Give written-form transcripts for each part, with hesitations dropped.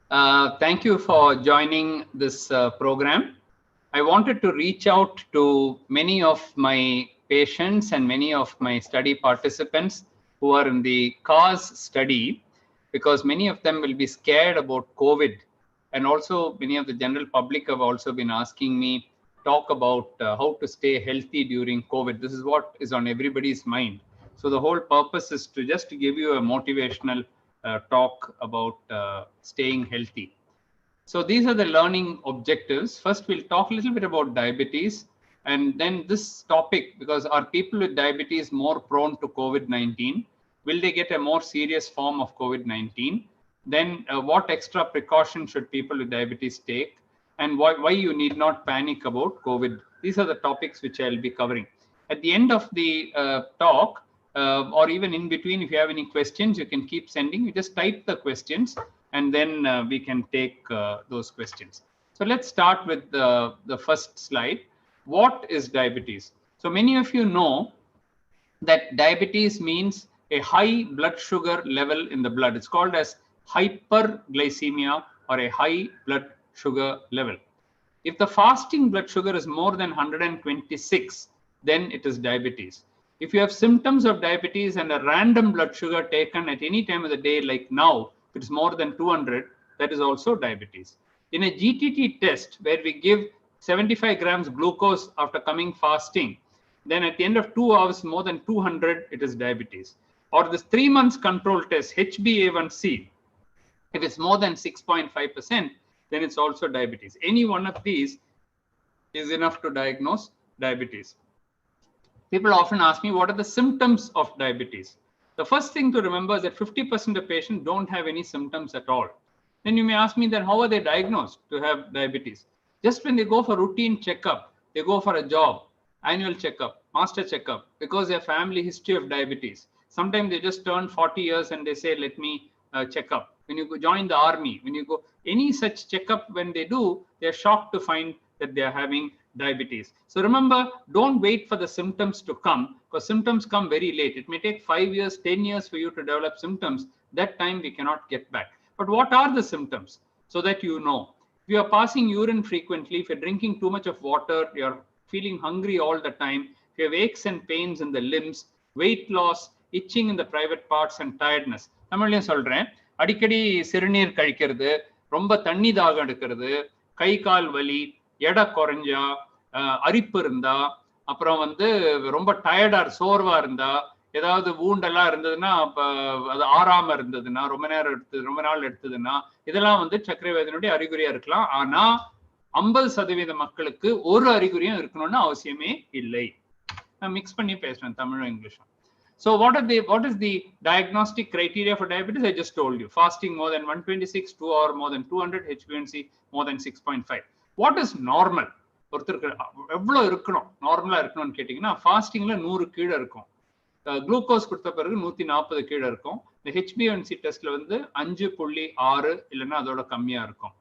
Thank you for joining this program. I wanted to reach out to many of my patients and many of my study participants who are in the cause study, because many of them will be scared about COVID. And also many of the general public have also been asking me talk about how to stay healthy during COVID. This is what is on everybody's mind. So the whole purpose is to just give you a motivational talk about staying healthy. So these are the learning objectives. First, we'll talk a little bit about diabetes, and then this topic, because are people with diabetes more prone to COVID-19? Will they get a more serious form of COVID-19? Then what extra precautions should people with diabetes take? And why you need not panic about COVID? These are the topics which I'll be covering. At the end of the talk, or even in between, if you have any questions, you can keep sending. You just type the questions, and then we can take those questions. So let's start with the first slide. What is diabetes? So many of you know that diabetes means a high blood sugar level in the blood. It's called as hyperglycemia or a high blood sugar level. If the fasting blood sugar is more than 126, then it is diabetes. If you have symptoms of diabetes and a random blood sugar taken at any time of the day, like now, if it's more than 200, that is also diabetes. In a GTT test, where we give 75 grams glucose after coming fasting, then at the end of 2 hours, more than 200, it is diabetes. Or this 3 months control test, HbA1c, if it's more than 6.5%, then it's also diabetes. Any one of these is enough to diagnose diabetes. People often ask me, what are the symptoms of diabetes? The first thing to remember is that 50% of patients don't have any symptoms at all. Then you may ask me, then how are they diagnosed to have diabetes? Just when they go for routine checkup, they go for a job, annual checkup, master checkup, because they have family history of diabetes. Sometimes they just turn 40 years and they say, let me check up. When you join the army, when you go any such checkup, when they do, they're shocked to find that they're having diabetes. So remember, don't wait for the symptoms to come, because symptoms come very late. It may take 5 years, 10 years for you to develop symptoms. That time we cannot get back. But what are the symptoms? So that you know. If you are passing urine frequently, if you're drinking too much of water, you're feeling hungry all the time, if you have aches and pains in the limbs, weight loss, itching in the private parts, and tiredness. தமிழ்லையும் சொல்றேன், அடிக்கடி சிறுநீர் கழிக்கிறது, ரொம்ப தண்ணி தாகம் எடுக்கிறது, கை கால் வலி, எடை குறைஞ்சா, அரிப்பு இருந்தா, அப்புறம் ரொம்ப டயர்டா சோர்வா இருந்தா, ஏதாவது வூண்டெல்லாம் இருந்ததுன்னா, அது ஆறாம இருந்ததுன்னா, ரொம்ப நாள் எடுத்ததுன்னா, இதெல்லாம் சர்க்கரை வியாதியினுடைய அறிகுறியா இருக்கலாம். ஆனா 50% மக்களுக்கு ஒரு அறிகுறியும் இருக்கணும்னு அவசியமே இல்லை. நான் மிக்ஸ் பண்ணி பேசுறேன் தமிழும் இங்கிலீஷும். So what is the diagnostic criteria for diabetes? I just told you. Fasting more than 126, 2 hour more than 200, HbA1c more than 6.5. What is normal? ஒருத்தருக்கு எவ்வளவு இருக்கணும், நார்மலா இருக்கணும்னு கேட்டீங்கன்னா, ஃபாஸ்டிங்ல 100 கீழே இருக்கும், குளுக்கோஸ் கொடுத்த பிறகு 140 கீழே இருக்கும். இந்த HbA1c டெஸ்ட்ல 5.6 இல்லைன்னா அதோட கம்மியா இருக்கும்.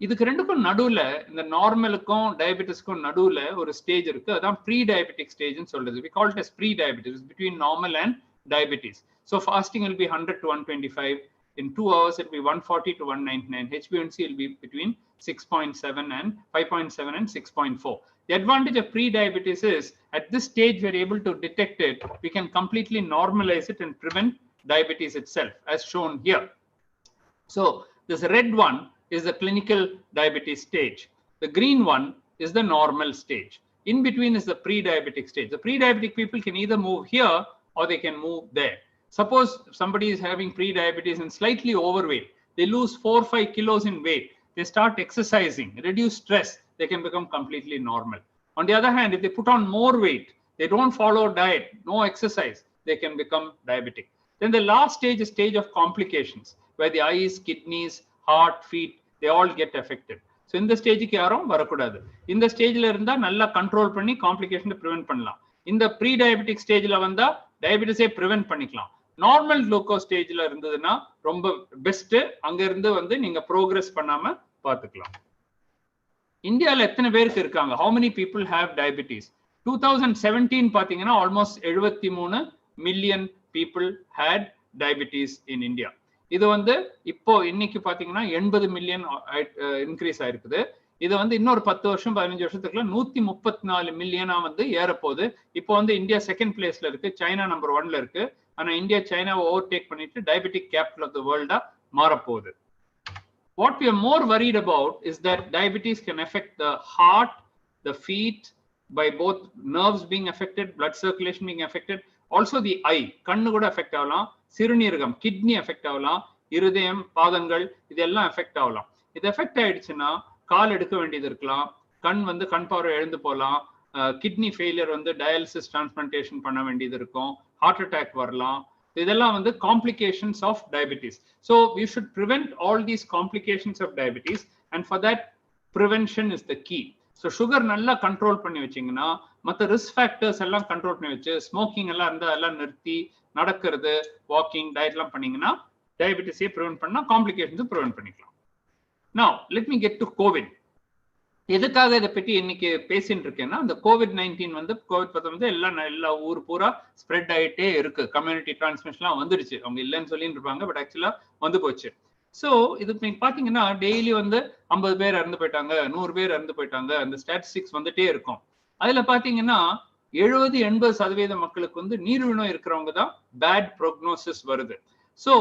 இதுக்கு ரெண்டுக்கும் நடுவுல, இந்த நார்மலுக்கும் டயபெட்டிஸ்க்கும் நடுவுல ஒரு ஸ்டேஜ் இருக்கு, அதான் ப்ரீ டயபெட்டிக் ஸ்டேஜ்னு சொல்றது. we call it as pre diabetes, between normal and diabetes. So fasting will be 100 to 125, in 2 hours it will be 140 to 199. HbA1c will be between 6.7 and 5.7 and 6.4. The advantage of pre-diabetes is, at this stage we are able to detect it, we can completely normalize it and prevent diabetes itself, as shown here. So this red one is the clinical diabetes stage. The green one is the normal stage. In between is the pre-diabetic stage. The pre-diabetic people can either move here or they can move there. Suppose somebody is having pre-diabetes and slightly overweight. They lose 4-5 kilos in weight. They start exercising, reduce stress, they can become completely normal. On the other hand, if they put on more weight, they don't follow diet, no exercise, they can become diabetic. Then the last stage is stage of complications, where the eyes, kidneys, heart, feet, they all get affected. So இந்த ஸ்டேஜுக்கு யாரும் வரக்கூடாது. இந்த ஸ்டேஜ்ல இருந்தா நல்லா control பண்ணி காம்ப்ளிகேஷனை prevent பண்ணலாம். இந்த ப்ரீ டயபெட்டிக் ஸ்டேஜ்ல வந்தா டயபெட்டிஸே ப்ரிவென்ட் பண்ணிக்கலாம். நார்மல் குளுக்கோஸ் ஸ்டேஜ்ல இருந்ததுன்னா ரொம்ப பெஸ்ட். அங்க இருந்து நீங்க ப்ரோக்ரஸ் பண்ணாம பார்த்துக்கலாம். இந்தியாவில் எத்தனை பேருக்கு இருக்காங்க? how many people have diabetes? 2017 பாத்தீங்கன்னா almost 73 million people had diabetes in India. இது வந்து இப்போ இன்னைக்கு பாத்தீங்கன்னா 80 மில்லியன் இன்க்ரீஸ் ஆயிருக்குது. இது வந்து இன்னொரு 10 வருஷம் 15 வருஷத்துக்குள்ள 134 மில்லியனா வந்து ஏறப்போகுது. இப்போ வந்து இந்தியா செகண்ட் பிளேஸ்ல இருக்கு, சைனா நம்பர் 1ல இருக்கு. ஆனா இந்தியா சைனாவை ஓவர்டேக் பண்ணிட்டு டயபெட்டிக் கேபிட்டல் ஆஃப் த வேர்ல்டா மாறப்போகுது. What we are more worried about is that diabetes can affect the heart, the feet, by both nerves being affected, blood circulation being affected, also the eye, கண்ணு கூட affect ஆகலாம், சிறுநீரகம் kidney affect ஆகலாம், இருதயம் பாதங்கள் இதெல்லாம் affect ஆகலாம். இது அஃபெக்ட் ஆயிடுச்சுன்னா கால் எடுக்க வேண்டியது இருக்கலாம், கண் வந்து கண் பார்வை எழுந்து போகலாம், கிட்னி ஃபெயிலியர் வந்து டயாலிசிஸ் டிரான்ஸ்பிளான்டேஷன் பண்ண வேண்டியது இருக்கும், ஹார்ட் அட்டாக் வரலாம். இதெல்லாம் வந்து complications of diabetes. So we should prevent all these complications of diabetes and for that prevention is the key. So sugar நல்லா கண்ட்ரோல் பண்ணி வச்சிங்கன்னா மற்ற ரிஸ்க் ஃபேக்டர்ஸ் எல்லாம் கண்ட்ரோல் பண்ணி வச்சு ஸ்மோக்கிங் எல்லாம் இருந்தால் எல்லாம் நிறுத்தி நடக்கிறது, வாக்கிங், டயட்லாம் பண்ணீங்கன்னா டயபிட்டிஸே ப்ரிவென்ட் பண்ணால் காம்ப்ளிகேஷன்ஸும் ப்ரிவென்ட் பண்ணிக்கலாம். Now, let me get to COVID. எதுக்காக இதை பற்றி இன்னைக்கு பேசிட்டு இருக்கேன்னா, இந்த COVID-19 வந்து COVID-19 எல்லா ஊர் பூரா ஸ்ப்ரெட் ஆகிட்டே இருக்கு. கம்யூனிட்டி டிரான்ஸ்மிஷன்லாம் வந்துடுச்சு. அவங்க இல்லைன்னு சொல்லிட்டு இருப்பாங்க, பட் ஆக்சுவலா வந்து போச்சு. ஸோ இது நீங்க பாத்தீங்கன்னா டெய்லி வந்து 50 பேர் இறந்து போயிட்டாங்க, 100 பேர் இறந்து போயிட்டாங்க, அந்த ஸ்டாட்டிஸ்டிக்ஸ் வந்துட்டே இருக்கும். அதுல பாத்தீங்கன்னா 70-80% மக்களுக்கு வந்து நீரிழிவு நோய் இருக்கிறவங்க தான் பேட் ப்ரோக்னோசிஸ் வருது. ஸோ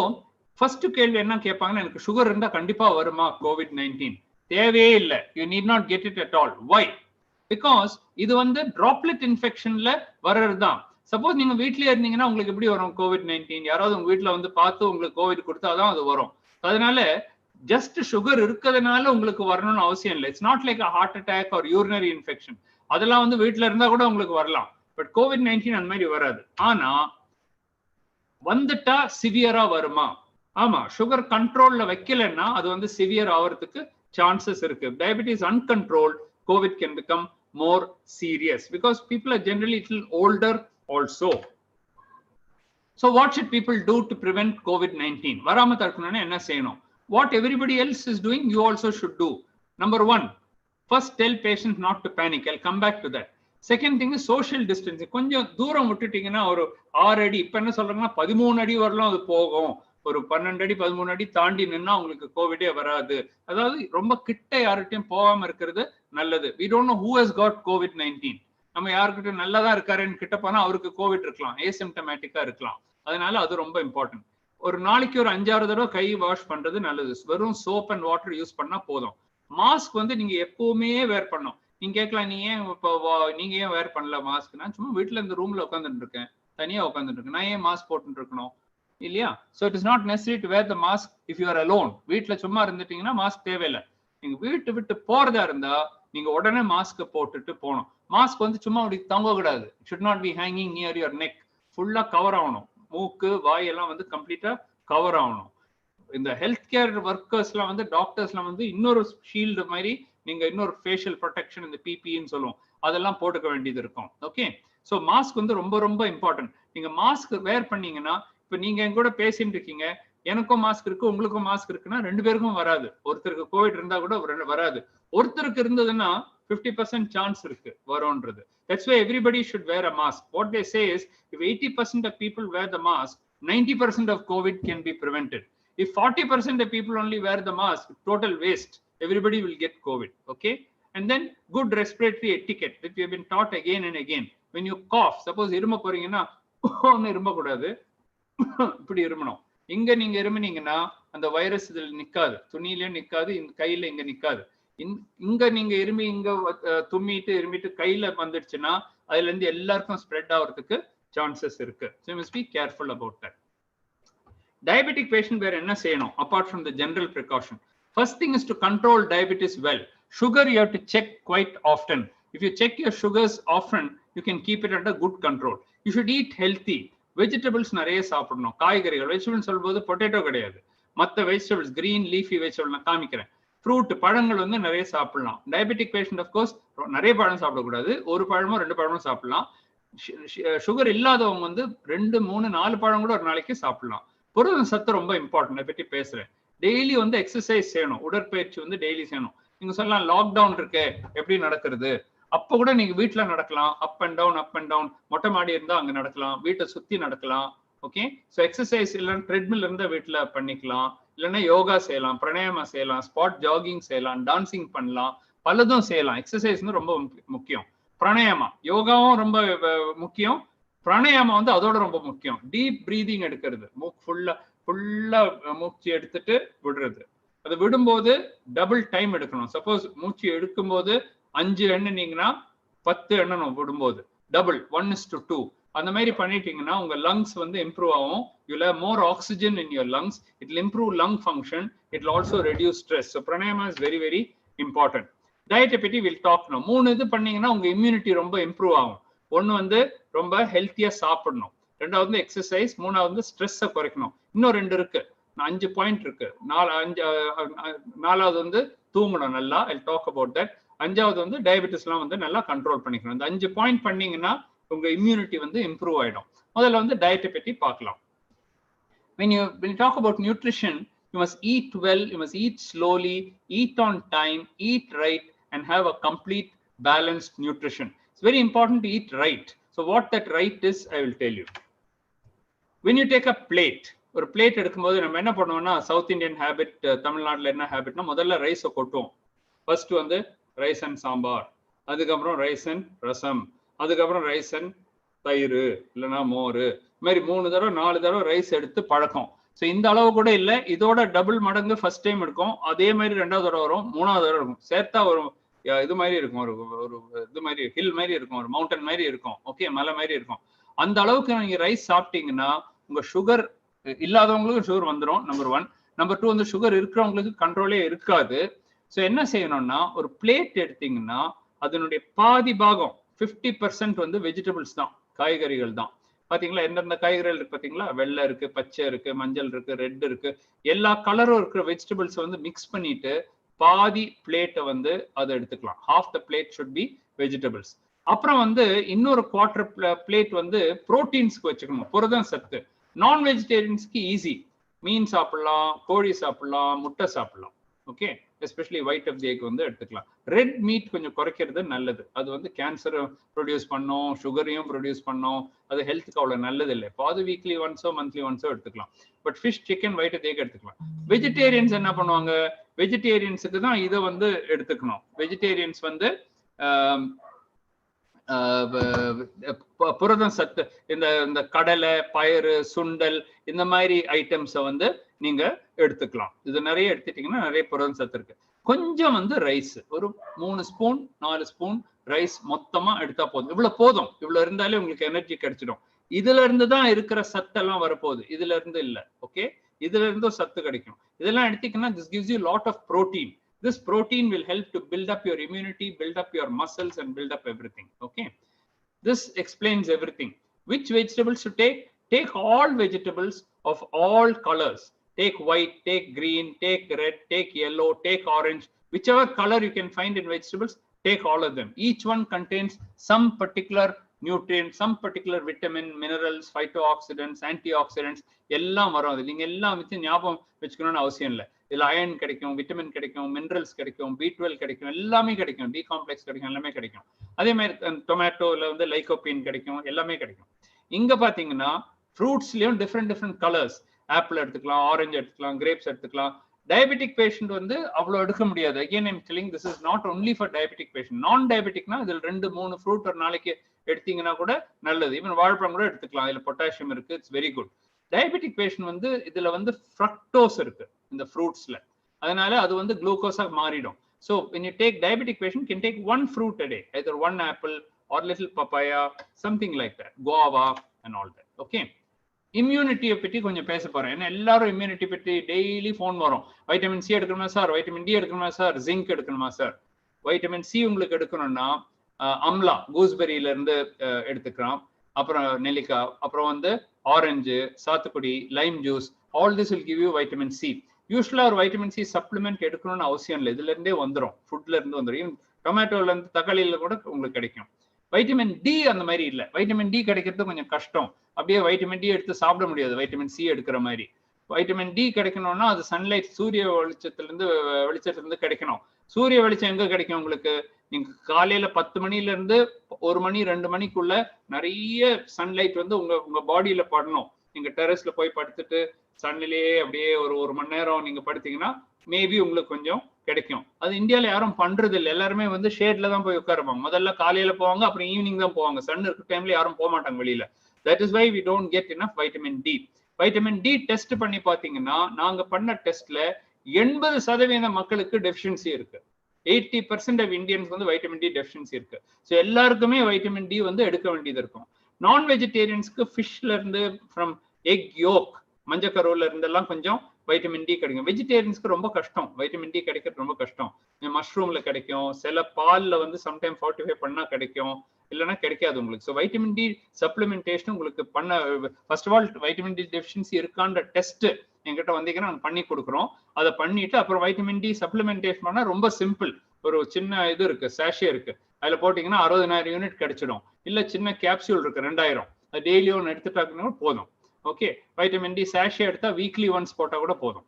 ஃபர்ஸ்ட் கேள்வி என்ன கேட்பாங்கன்னா, எனக்கு சுகர் இருந்தா கண்டிப்பா வருமா COVID-19? தேவையே இல்லை. You need not get it at all. Why? Because இது வந்து டிராப்லெட் இன்ஃபெக்ஷன்ல வர்றது தான். சப்போஸ் நீங்க வீட்லயே இருந்தீங்கன்னா உங்களுக்கு எப்படி வரும் COVID-19? யாராவது உங்க வீட்டுல வந்து பார்த்து உங்களுக்கு கோவிட் கொடுத்தாதான் அது வரும். அதனால ஜஸ்ட் சுகர் இருக்கிறதுனால உங்களுக்கு வரணும்னு அவசியம் இல்லை. It's not like a heart attack or urinary infection. அதெல்லாம் வந்து வீட்டுல இருந்தா கூட உங்களுக்கு வரலாம். பட் COVID-19 அந்த மாதிரி வராது. ஆனா வந்துட்டா சிவியரா வருமா? ஆமா, சுகர் கண்ட்ரோல்ல வைக்கலன்னா அது வந்து சிவியர் ஆகிறதுக்கு chances இருக்கு. Diabetes uncontrolled, COVID can become more serious because people are generally a little older also. So what should people do to prevent COVID-19? வராம தடுக்கணும்னா என்ன செய்யணும்? What everybody else is doing, you also should do. Number 1, first tell patients not to panic. I'll come back to that. Second thing is social distancing. கொஞ்சம் தூரம் விட்டுட்டீங்கன்னா ஒரு 6 அடி, இப்ப என்ன சொல்றாங்கன்னா 13 அடி வரலாம் அது போகும். ஒரு 12 அடி 13 அடி தாண்டி நின்னா உங்களுக்கு கோவிடே வராது. அதாவது ரொம்ப கிட்ட யார்கிட்டயும் போகாம இருக்கிறது நல்லது. We don't know who has got COVID-19. நம்ம யாருக்கிட்ட நல்லதா இருக்காருன்னு கிட்ட போனா அவருக்கு கோவிட் இருக்கலாம், ஏசிம்டமேட்டிக்கா இருக்கலாம். அதனால அது ரொம்ப இம்பார்ட்டன்ட். ஒரு நாளைக்கு ஒரு 5-6 தடவை கை வாஷ் பண்றது நல்லது. வெறும் சோப் அண்ட் வாட்டர் யூஸ் பண்ணா போதும். மாஸ்க் வந்து நீங்க எப்பவுமே வேர் பண்ணணும். நீங்க கேட்கலாம், நீங்க ஏன் வேர் பண்ணல மாஸ்க்? நான் சும்மா வீட்டுல இந்த ரூம்ல உட்காந்துட்டு இருக்கேன், தனியா உட்காந்துட்டு இருக்கேன், நான் ஏன் மாஸ்க் போட்டு இருக்கணும் இல்லையா? So it is not necessary to wear the mask if you are alone. வீட்டுல சும்மா இருந்துட்டீங்கன்னா மாஸ்க் தேவையில்லை. நீங்க வீட்டு விட்டு போறதா இருந்தா நீங்க உடனே மாஸ்க் போட்டுட்டு போகணும். மாஸ்க் வந்து சும்மா அப்படி தங்க கூடாது. It should not be hanging near your neck. ஃபுல்லா கவர் ஆகணும். மூக்கு வாய் எல்லாம் வந்து கம்ப்ளீட்டா கவர் ஆகணும். இந்த ஹெல்த் கேர் ஒர்க்கர்ஸ்லாம் வந்து டாக்டர்ஸ்லாம் வந்து இன்னொரு ஷீல்டு மாதிரி நீங்க இன்னொரு ஃபேஷியல் ப்ரொடெக்ஷன், இந்த பிபின்னு சொல்லுவோம், அதெல்லாம் போட்டுக்க வேண்டியது இருக்கும். ஓகே, ஸோ மாஸ்க் வந்து ரொம்ப ரொம்ப இம்பார்ட்டன்ட். நீங்க மாஸ்க் வேர் பண்ணீங்கன்னா, இப்ப நீங்க என் கூட பேசிட்டு இருக்கீங்க, எனக்கும் மாஸ்க் இருக்கு உங்களுக்கும் மாஸ்க் இருக்குன்னா 2 பேருக்கும் வராது. ஒருத்தருக்கு கோவிட் இருந்தா கூட வராது. ஒருத்தருக்கு இருந்ததுன்னா 50% சான்ஸ் இருக்கு வரும்ன்றது. That's why everybody should wear a mask. What they say is, if 80% of people wear the mask, 90% of COVID can be prevented. If 40% of people only wear the mask, total waste. Everybody will get COVID. Okay, and then good respiratory etiquette that we have been taught again and again. When you cough, suppose இரும போறீங்கன்னா ஒன்னு இரும்ப கூடாது, இப்படி இருமணும். இங்க நீங்க இருமினீங்கன்னா அந்த virus இதுல நிக்காது, துணியிலயும் நிக்காது, இந்த கையில இங்க நிக்காது. இங்க நீங்க இருமி இங்க தும்மிட்டு இருமிட்டு கையில வந்துடுச்சுன்னா அதுல இருந்து எல்லாருக்கும் ஸ்ப்ரெட் ஆகிறதுக்கு சான்சஸ் இருக்கு. So you must be careful about that. Diabetic patient வேற என்ன செய்யணும் apart from the general precaution? First thing is to control diabetes well. Sugar you have to check quite often. If you check your sugars often, you can keep it under good control. You should eat healthy. Vegetables நிறைய சாப்பிடணும். காய்கறிகள், vegetables சொல்லும்போது potato கிடையாது, மற்ற vegetables, green leafy vegetable நான் காமிக்கிறேன். Fruit, பழங்கள் வந்து நிறைய சாப்பிடலாம். டயபெட்டிக் பேஷண்ட் அஃப்கோர்ஸ் நிறைய பழம் சாப்பிடக்கூடாது, ஒரு பழமோ 2 பழமோ சாப்பிடலாம். சுகர் இல்லாதவங்க வந்து 2, 3, 4 பழம் கூட ஒரு நாளைக்கு சாப்பிடலாம். புரத சத்து ரொம்ப இம்பார்ட்டன்ட், அதை பற்றி பேசுறேன். டெய்லி வந்து எக்ஸசைஸ் செய்யணும், உடற்பயிற்சி வந்து டெய்லி செய்யணும். நீங்க சொல்லலாம் லாக்டவுன் இருக்கு எப்படி நடக்கிறது? அப்ப கூட நீங்க வீட்டுல நடக்கலாம், அப் அண்ட் டவுன். மொட்டை மாடி இருந்தா அங்க நடக்கலாம், வீட்டை சுத்தி நடக்கலாம். ஓகே. ஸோ எக்ஸசைஸ் இல்லைன்னா ட்ரெட்மில் இருந்தால் வீட்டில் பண்ணிக்கலாம், இல்லைன்னா யோகா செய்யலாம், பிராணாயாமா செய்யலாம், ஸ்பாட் ஜாகிங் செய்யலாம், டான்சிங் பண்ணலாம், பலதும் செய்யலாம். எக்ஸசைஸ் வந்து ரொம்ப முக்கியம். பிராணாயாமா யோகாவும் ரொம்ப முக்கியம், பிராணாயாமா வந்து அதோட ரொம்ப முக்கியம். டீப் பிரீதிங் எடுக்கிறது, ஃபுல்லா மூச்சு எடுத்துட்டு விடுறது. அது விடும்போது டபுள் டைம் எடுக்கணும். சப்போஸ் மூச்சு எடுக்கும்போது 5 எண்ணுனீங்கன்னா 10 எண்ணணும் விடும்போது, டபுள் 1:2. அந்த மாதிரி பண்ணிட்டீங்கன்னா உங்க லங்ஸ் வந்து இம்ப்ரூவ் ஆகும். You will have more oxygen in your lungs. It will improve lung function. It will also reduce stress. So pranayama is very very important. டயட்டை பற்றி வில் டாக் நோ. 3 இது பண்ணீங்கன்னா உங்க இம்யூனிட்டி ரொம்ப இம்ப்ரூவ் ஆகும். ஒன்று வந்து ரொம்ப ஹெல்த்தியா சாப்பிடணும், ரெண்டாவது வந்து எக்ஸசைஸ், மூணாவது வந்து ஸ்ட்ரெஸ்ஸை குறைக்கணும். இன்னும் 2 இருக்கு, 5 பாயிண்ட் இருக்கு. 4வது வந்து தூங்கணும் நல்லா. I talk about that. 5வது வந்து டயபெட்டிஸ்லாம் வந்து நல்லா கண்ட்ரோல் பண்ணிக்கணும். இந்த 5 பாயிண்ட் பண்ணீங்கன்னா உங்க இம்யூனிட்டி வந்து இம்ப்ரூவ் ஆயிடும். முதல்ல வந்து டயட்டை பற்றி பார்க்கலாம். when you talk about nutrition, you must eat well, you must eat slowly, eat on time, eat right, and have a complete balanced nutrition. It's very important to eat right. So what that right is, I will tell you. When you take a plate, ஒரு plate எடுக்கும்போது நம்ம என்ன பண்ணுவோம்னா, south Indian habit, தமிழ்நாட்டில் என்ன ஹேபிட்னா, முதல்ல ரைஸை கொட்டுவோம். First வந்து ரைஸ் அண்ட் சாம்பார், அதுக்கப்புறம் ரைஸ் அண்ட் ரசம், அதுக்கப்புறம் ரைஸ் அண்ட் தயிர் இல்லைன்னா மோர், இது மாதிரி 3 தடவை 4 தடவை ரைஸ் எடுத்து பழக்கம். ஸோ இந்த அளவு கூட இல்லை, இதோட டபுள் மடங்கு ஃபர்ஸ்ட் டைம் இருக்கும், அதே மாதிரி 2வது தடவை வரும், 3வது தடவை இருக்கும், சேர்த்தா ஒரு இது மாதிரி இருக்கும், ஒரு இது மாதிரி ஹில் மாதிரி இருக்கும், ஒரு மவுண்டன் மாதிரி இருக்கும், ஓகே, மலை மாதிரி இருக்கும். அந்த அளவுக்கு நீங்க ரைஸ் சாப்பிட்டீங்கன்னா உங்க சுகர் இல்லாதவங்களுக்கு சுகர் வந்துடும், நம்பர் 1. நம்பர் 2 வந்து சுகர் இருக்கிறவங்களுக்கு கண்ட்ரோலே இருக்காது. ஸோ என்ன செய்யணும்னா, ஒரு பிளேட் எடுத்தீங்கன்னா அதனுடைய பாதி பாகம் 50% வந்து வெஜிடபிள்ஸ் தான், காய்கறிகள் தான். பாத்தீங்களா, எந்தெந்த காய்கறிகள் இருக்கு பாத்தீங்களா, வெள்ளை இருக்கு, பச்சை இருக்கு, மஞ்சள் இருக்கு, ரெட் இருக்கு, எல்லா கலரும் இருக்கிற வெஜிடபிள்ஸ் வந்து மிக்ஸ் பண்ணிட்டு பாதி பிளேட்டை வந்து அதை எடுத்துக்கலாம். half the plate should be vegetables. அப்புறம் வந்து இன்னொரு குவார்டர் பிளேட் வந்து புரோட்டீன்ஸ்க்கு வச்சுக்கணும், புரதம் சத்து. நான் வெஜிடேரியன்ஸ்க்கு ஈஸி, மீன் சாப்பிடலாம், கோழி சாப்பிடலாம், முட்டை சாப்பிடலாம், okay, especially white of the egg வந்து எடுத்துக்கலாம். ரெட் மீட் கொஞ்சம் குறைக்கிறது நல்லது, அது வந்து கேன்சரை ப்ரொடியூஸ் பண்ணும், சுகரையும் ப்ரொடியூஸ் பண்ணும், அது ஹெல்த்துக்கு அவ்வளோ நல்லது இல்லை. இப்போ அது வீக்லி ஒன்ஸோ மந்த்லி ஒன்ஸோ எடுத்துக்கலாம். But fish, chicken, white of the egg எடுத்துக்கலாம். வெஜிடேரியன்ஸ் என்ன பண்ணுவாங்க, வெஜிடேரியன்ஸுக்கு தான் இதை வந்து எடுத்துக்கணும். வெஜிடேரியன்ஸ் வந்து புரதம் சத்து, இந்த கடலை, பயறு, சுண்டல், இந்த மாதிரி ஐட்டம்ஸை வந்து நீங்க எடுத்துக்கலாம். இது நிறைய எடுத்துட்டீங்கன்னா நிறைய புரதம் சத்து இருக்கு. கொஞ்சம் வந்து ரைஸ், ஒரு 3 ஸ்பூன் 4 ஸ்பூன் ரைஸ் மொத்தமா எடுத்தா போதும். இவ்வளவு போதும், இவ்வளவு இருந்தாலே உங்களுக்கு எனர்ஜி கிடைச்சிடும். இதுல இருந்து தான் இருக்கிற சத்தெல்லாம் வரப்போகுது, இதுல இருந்து இல்ல, ஓகே, இதுல இருந்தும் சத்து கிடைக்கும். இதெல்லாம் எடுத்தீங்கன்னா this gives you lot of protein. This protein will help to build up your immunity, build up your muscles, and build up everything, okay. This explains everything. Which vegetables to take? Take all vegetables of all colors. Take white, take green, take red, take yellow, take orange. Whichever color you can find in vegetables, take all of them. Each one contains some particular nutrient, some particular vitamin, minerals, phytooxidants, antioxidants. எல்லாம் வரும். அது நீங்க எல்லாம் வச்சு ஞாபகம் வச்சுக்கணும்னு அவசியம் இல்லை. இதுல அயன் கிடைக்கும், விட்டமின் கிடைக்கும், மினரல்ஸ் கிடைக்கும், B12 கிடைக்கும், எல்லாமே கிடைக்கும், டி காம்ப்ளெக்ஸ் கிடைக்கும், எல்லாமே கிடைக்கும். அதே மாதிரி டொமேட்டோல வந்து லைகோபின் கிடைக்கும், எல்லாமே கிடைக்கும். இங்க பாத்தீங்கன்னா ஃப்ரூட்ஸ்லயும் டிஃப்ரெண்ட் கலர்ஸ், ஆப்பிள் எடுத்துக்கலாம், ஆரஞ்சு எடுத்துக்கலாம், கிரேப்ஸ் எடுத்துக்கலாம். டயபெட்டிக் பேஷண்ட் வந்து அவ்வளோ எடுக்க முடியாது. Again I'm telling, this is not only for diabetic patient. நான் டயபெட்டிக்னா இதில் 2-3 ஃப்ரூட் ஒரு நாளைக்கு எடுத்தீங்கன்னா கூட நல்லது. ஈவன் வாழைப்பழம் கூட எடுத்துக்கலாம், இதுல பொட்டாசியம் இருக்கு, it's very good. Diabetic patient வந்து இதுல வந்து ஃப்ரக்டோஸ் இருக்கு இந்த ஃப்ரூட்ஸ்ல, அதனால அது வந்து குளுக்கோஸா மாறிடும். So when you take diabetic patient can take 1 fruit a day, either 1 apple or little papaya, something like that, guava and all that, okay. இம்யூனிட்டியை பற்றி கொஞ்சம் பேச போறேன். ஏன்னா எல்லாரும் இம்யூனிட்டி பற்றி டெய்லி ஃபோன் வரும். வைட்டமின் சி எடுக்கணுமா சார், வைட்டமின் டி எடுக்கணுமா சார், ஜிங்க் எடுக்கணுமா சார். வைட்டமின் சி உங்களுக்கு எடுக்கணும்னா அம்லா, கூஸ்பெரியில இருந்து எடுத்துக்கலாம், அப்புறம் நெல்லிக்காய், அப்புறம் வந்து ஆரஞ்சு, சாத்துக்குடி, Lime juice, all this will give you vitamin C. யூஸ்வலா ஒரு வைட்டமின் சி சப்ளிமெண்ட் எடுக்கணும்னு அவசியம் இல்லை, இதுல இருந்தே வந்துடும், ஃபுட்ல இருந்து வந்துடும். டொமேட்டோல இருந்து, தக்காளியில கூட உங்களுக்கு கிடைக்கும். வைட்டமின் டி அந்த மாதிரி இல்லை, வைட்டமின் டி கிடைக்கிறது கொஞ்சம் கஷ்டம். அப்படியே வைட்டமின் டி எடுத்து சாப்பிட முடியாது வைட்டமின் சி எடுக்கிற மாதிரி. வைட்டமின் டி கிடைக்கணும்னா அது சன்லைட், சூரிய வெளிச்சத்திலிருந்து கிடைக்கணும். சூரிய வெளிச்சம் எங்க கிடைக்கும் உங்களுக்கு? நீங்க காலையில 10 மணில இருந்து 1 மணி 2 மணிக்குள்ள நிறைய சன்லைட் வந்து உங்க பாடியில படணும். நீங்க டெரஸ்ல போய் படுத்துட்டு சன்னிலேயே அப்படியே ஒரு மணி நேரம் நீங்க படுத்தீங்கன்னா மேபி உங்களுக்கு கொஞ்சம் கிடைக்கும். அது இந்தியாவில் யாரும் பண்றது இல்லை. எல்லாருமே வந்து ஷேட்ல தான் போய் உட்காருப்பாங்க. முதல்ல காலையில போவாங்க, அப்புறம் ஈவினிங் தான் போவாங்க. சன் இருக்க டைம்ல யாரும் போக மாட்டாங்க வெளியில. That is why we don't get enough vitamin D. Vitamin D test பண்ணி பார்த்தீங்கன்னா நாங்க பண்ண டெஸ்ட்ல 80% மக்களுக்கு டெஃபிஷியன்சி இருக்கு. 80% ஆஃப் இந்தியன்ஸ் வந்து வைட்டமின் டி டெஃபிஷியன்சி இருக்கு. ஸோ எல்லாருக்குமே வைட்டமின் டி வந்து எடுக்க வேண்டியது இருக்கும். நான் வெஜிடேரியன்ஸ்க்கு ஃபிஷ்ல இருந்து ஃப்ரம் எக் யோக் மஞ்சக்கருவுல இருந்தெல்லாம் கொஞ்சம் வைட்டமின் டி கிடைக்கும். வெஜிடேரியன்ஸ்க்கு ரொம்ப கஷ்டம், வைட்டமின் டி கிடைக்கிறது ரொம்ப கஷ்டம். மஷ்ரூம்ல கிடைக்கும், சில பால்ல வந்து சம்டைம் ஃபார்ட்டிஃபை பண்ணா கிடைக்கும், இல்லைன்னா கிடைக்காது உங்களுக்கு. ஸோ வைட்டமின் டி சப்ளிமெண்டேஷன் உங்களுக்கு பண்ண first of all vitamin D deficiency இருக்கான்ற டெஸ்ட் என்கிட்ட வந்தீங்கன்னா நாங்கள் பண்ணி கொடுக்குறோம். அதை பண்ணிட்டு அப்புறம் வைட்டமின் டி சப்ளிமெண்டேஷன் பண்ணால் ரொம்ப சிம்பிள். ஒரு சின்ன இது இருக்கு, சாஷே இருக்கு, அதில் போட்டிங்கன்னா 60,000 யூனிட் கிடைச்சிடும். இல்லை சின்ன கேப்சூல் இருக்கு 2000, அது டெய்லி ஒன்று எடுத்துட்டாங்கன்னா போதும். ஓகே, வைட்டமின் டி சாஷே எடுத்தா வீக்லி ஒன்ஸ் போட்டா கூட போதும்.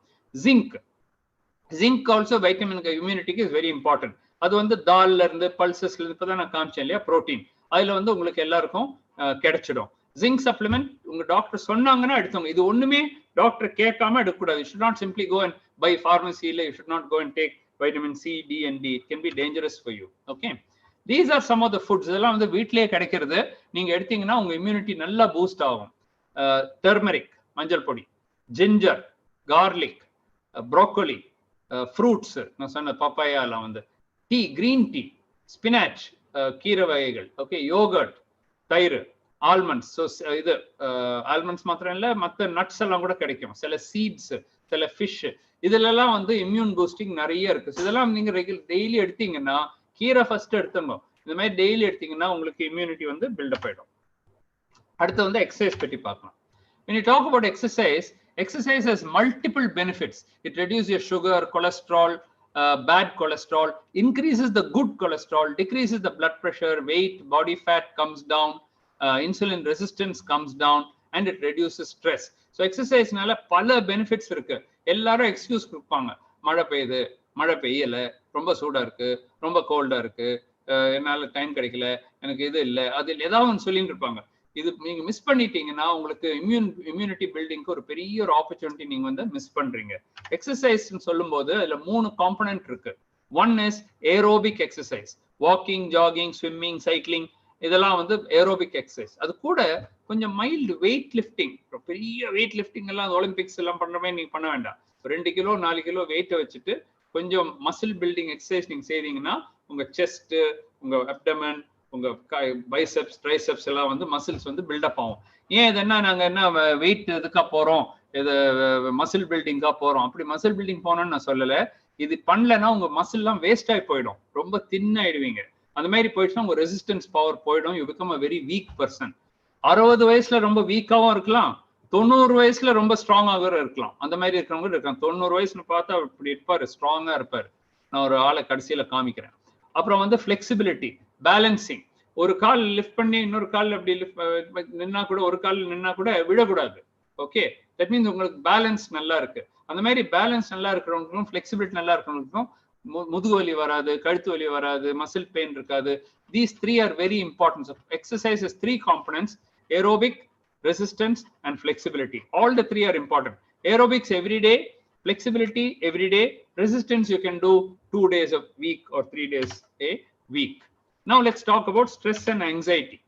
ஜிங்க் ஆல்சோ வைட்டமின் இம்யூனிட்டிக்கு இஸ் வெரி இம்பார்ட்டன்ட். அது வந்து தால்ல இருந்து பல்சஸ்ல இருந்து இப்பதான் நான் காமிச்சேன் இல்லையா, புரோட்டீன், அதுல வந்து உங்களுக்கு எல்லாருக்கும் கிடைச்சிடும். ஜிங்க் சப்ளிமெண்ட் உங்க டாக்டர் சொன்னாங்கன்னா எடுத்தவங்க. இது ஒண்ணுமே டாக்டர் கேட்காம எடுக்கக்கூடாது. You should not simply go and buy ஃபார்மசில. You should not go and take vitamin C, D and D. It can be dangerous for you. Okay, these are some of the foods. இதெல்லாம் வந்து வீட்லயே கிடைக்கிறது. நீங்க எடுத்தீங்கன்னா உங்க immunity நல்லா boost ஆகும். டர்மரிக் மஞ்சள் பொடி, ஜிஞ்சர், கார்லிக், ப்ரோக்கோலி, ஃப்ரூட்ஸ் நான் சொன்ன பப்பாயாலாம் வந்து, டீ, கிரீன் டீ, ஸ்பினாச், கீரை வகைகள், ஓகே, யோகர்ட், தயிர், ஆல்மண்ட்ஸ். ஸோ இது ஆல்மண்ட்ஸ் மாத்திரம் இல்லை, மற்ற நட்ஸ் எல்லாம் கூட கிடைக்கும், சில சீட்ஸ், சில ஃபிஷ், இதுலலாம் வந்து இம்யூன் பூஸ்டிங் நிறைய இருக்கு. இதெல்லாம் நீங்க டெய்லி எடுத்தீங்கன்னா, கீரை ஃபர்ஸ்ட் எடுத்துங்க, இந்த மாதிரி டெய்லி எடுத்தீங்கன்னா உங்களுக்கு இம்யூனிட்டி வந்து பில்டப் ஆயிடும். அடுத்து வந்து எக்ஸசைஸ் பற்றி பார்க்கலாம். When you talk about exercise, exercise has multiple benefits. It reduces your sugar, cholesterol, bad cholesterol, increases the good cholesterol, decreases the blood pressure, weight, body fat comes down, insulin resistance comes down, and it reduces stress. So exercise நால பல benefits இருக்கு. எல்லாரும் excuse கொடுப்பாங்க, மழை பெய்யுது, மழை பெய்யல, ரொம்ப சூடா இருக்கு, ரொம்ப கோல்டா இருக்கு, என்னால டைம் கிடைக்கல, எனக்கு இது இல்லை, அது ஏதாவது ஒன்று சொல்லிட்டு இருப்பாங்க. இது நீங்க மிஸ் பண்ணிட்டீங்கன்னா உங்களுக்கு இம்யூனிட்டி பில்டிங்க்கு ஒரு பெரிய ஒரு ஆப்பர்ச்சுனிட்டி நீங்க வந்து மிஸ் பண்றீங்க. எக்ஸசைஸ் சொல்லும் போது அதுல 3 காம்பனன்ட் இருக்கு. One is aerobic exercise, walking, jogging, swimming, cycling, இதெல்லாம் வந்து ஏரோபிக் எக்ஸசைஸ். அது கூட கொஞ்சம் மைல்டு வெயிட் லிஃப்டிங், பெரிய வெயிட் லிஃப்டிங் எல்லாம் ஒலிம்பிக்ஸ் எல்லாம் பண்ற மாதிரி நீங்க பண்ண வேண்டாம். 2 கிலோ 4 கிலோ வெயிட்டை வச்சுட்டு கொஞ்சம் மசில் பில்டிங் எக்ஸசைஸ் நீங்க செய்தீங்கன்னா உங்க செஸ்ட், உங்க அப்டமன், உங்க பைசெப்ஸ், ட்ரைசெப்ஸ் எல்லாம் வந்து மசில்ஸ் வந்து பில்டப் ஆகும். ஏன் இது என்ன, நாங்க என்ன வெயிட் எதுக்கா போறோம், இது மசில் பில்டிங்கா போறோம், அப்படி மசில் பில்டிங் போனோம்னு நான் சொல்லல. இது பண்ணலன்னா உங்க மசில் எல்லாம் வேஸ்ட் ஆகி போயிடும், ரொம்ப தின் ஆயிடுவீங்க. அந்த மாதிரி போயிடுச்சுன்னா உங்க ரெசிஸ்டன்ஸ் பவர் போயிடும், you become a very weak person. 60 வயசுல ரொம்ப வீக்காவும் இருக்கலாம், 90 வயசுல ரொம்ப ஸ்ட்ராங்காக இருக்கலாம். அந்த மாதிரி இருக்கிறவங்க இருக்காங்க. 90 வயசுல பார்த்தா இப்படி இருப்பாரு, ஸ்ட்ராங்கா இருப்பாரு. நான் ஒரு ஆளை கடைசியில காமிக்கிறேன். அப்புறம் வந்து ஃபிளெக்சிபிலிட்டி, பேலன்சிங். ஒரு கால் லிஃப்ட் பண்ணி இன்னொரு கால் அப்படி நின்னா கூட, ஒரு கால் நின்னா கூட விழக்கூடாது. ஓகே, தட் மீன்ஸ் உங்களுக்கு பேலன்ஸ் நல்லா இருக்கு. அந்த மாதிரி பேலன்ஸ் நல்லா இருக்கிறவங்களுக்கும் ஃபிளெக்சிபிலிட்டி நல்லா இருக்கிறவங்களுக்கும் முதுகு வலி வராது, கழுத்து வலி வராது, மசில் பெயின் இருக்காது. These 3 are very important. So exercise has 3 components: aerobic, resistance, and flexibility. All the 3 are important. Aerobics every day, flexibility every day, resistance you can do 2 days a week or 3 days a week. Now let's talk about stress and anxiety.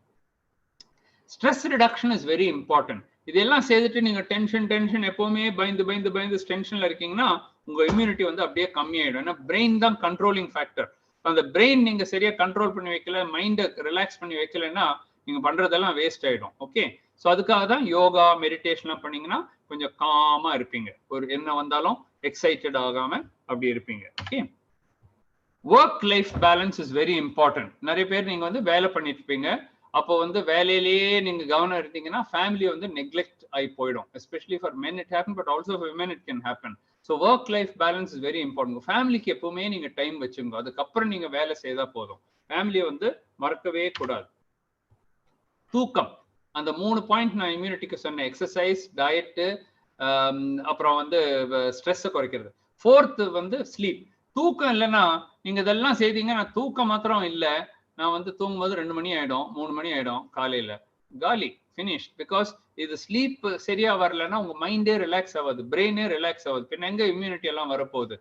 Stress reduction is very important. இதெல்லாம் செய்துட்டு நீங்க tension எப்பவுமே பயந்து டென்ஷன்ல இருக்கீங்கன்னா உங்க immunity வந்து அப்படியே கம்மியாயிடும். ஏன்னா பிரெயின் தான் கண்ட்ரோலிங் ஃபேக்டர். அந்த பிரெயின் நீங்க சரியா கண்ட்ரோல் பண்ணி வைக்கல, மைண்டை ரிலாக்ஸ் பண்ணி வைக்கலன்னா நீங்க பண்றதெல்லாம் வேஸ்ட் ஆயிடும். ஓகே, ஸோ அதுக்காக தான் யோகா, மெடிடேஷன்லாம் பண்ணீங்கன்னா கொஞ்சம் காமா இருப்பீங்க, ஒரு என்ன வந்தாலும் எக்ஸைட்டட் ஆகாம அப்படி இருப்பீங்க. Okay, work life balance is very important. நிறைய பேர் நீங்க வந்து வேலை பண்ணிட்டு இருப்பீங்க, அப்போ வந்து வேலையிலேயே நீங்க கவனம் எடுத்தீங்கன்னா ஃபேமிலி வந்து நெக்லெக்ட் ஆகி போயிடும். Especially for men it happen, but also for women it can happen. So work life balance is very important. ஃபேமிலிக்கு எப்பவுமே நீங்க டைம் வச்சுங்க, அதுக்கப்புறம் நீங்க வேலை செய்தா போதும். ஃபேமிலியை வந்து மறக்கவே கூடாது. தூக்கம், அந்த 3 பாயிண்ட் நான் இம்யூனிட்டிக்கு சொன்னேன். எக்ஸசைஸ், டயட்டு, அப்புறம் வந்து ஸ்ட்ரெஸ்ஸை குறைக்கிறது. 4th வந்து ஸ்லீப். தூக்கம் இல்லைன்னா நீங்க இதெல்லாம் செய்தீங்க, நான் தூக்கம் மாத்திரம் இல்லை, நான் வந்து தூங்கும்போது 2 மணி ஆயிடும், 3 மணி ஆயிடும், காலையில காலி, ஃபினிஷ். பிகாஸ் இது ஸ்லீப் சரியா வரலன்னா உங்க மைண்டே ரிலாக்ஸ் ஆகாது, பிரெயினே ரிலாக்ஸ் ஆகாது. பின்ன எங்க இம்யூனிட்டி எல்லாம் வரப்போகுது?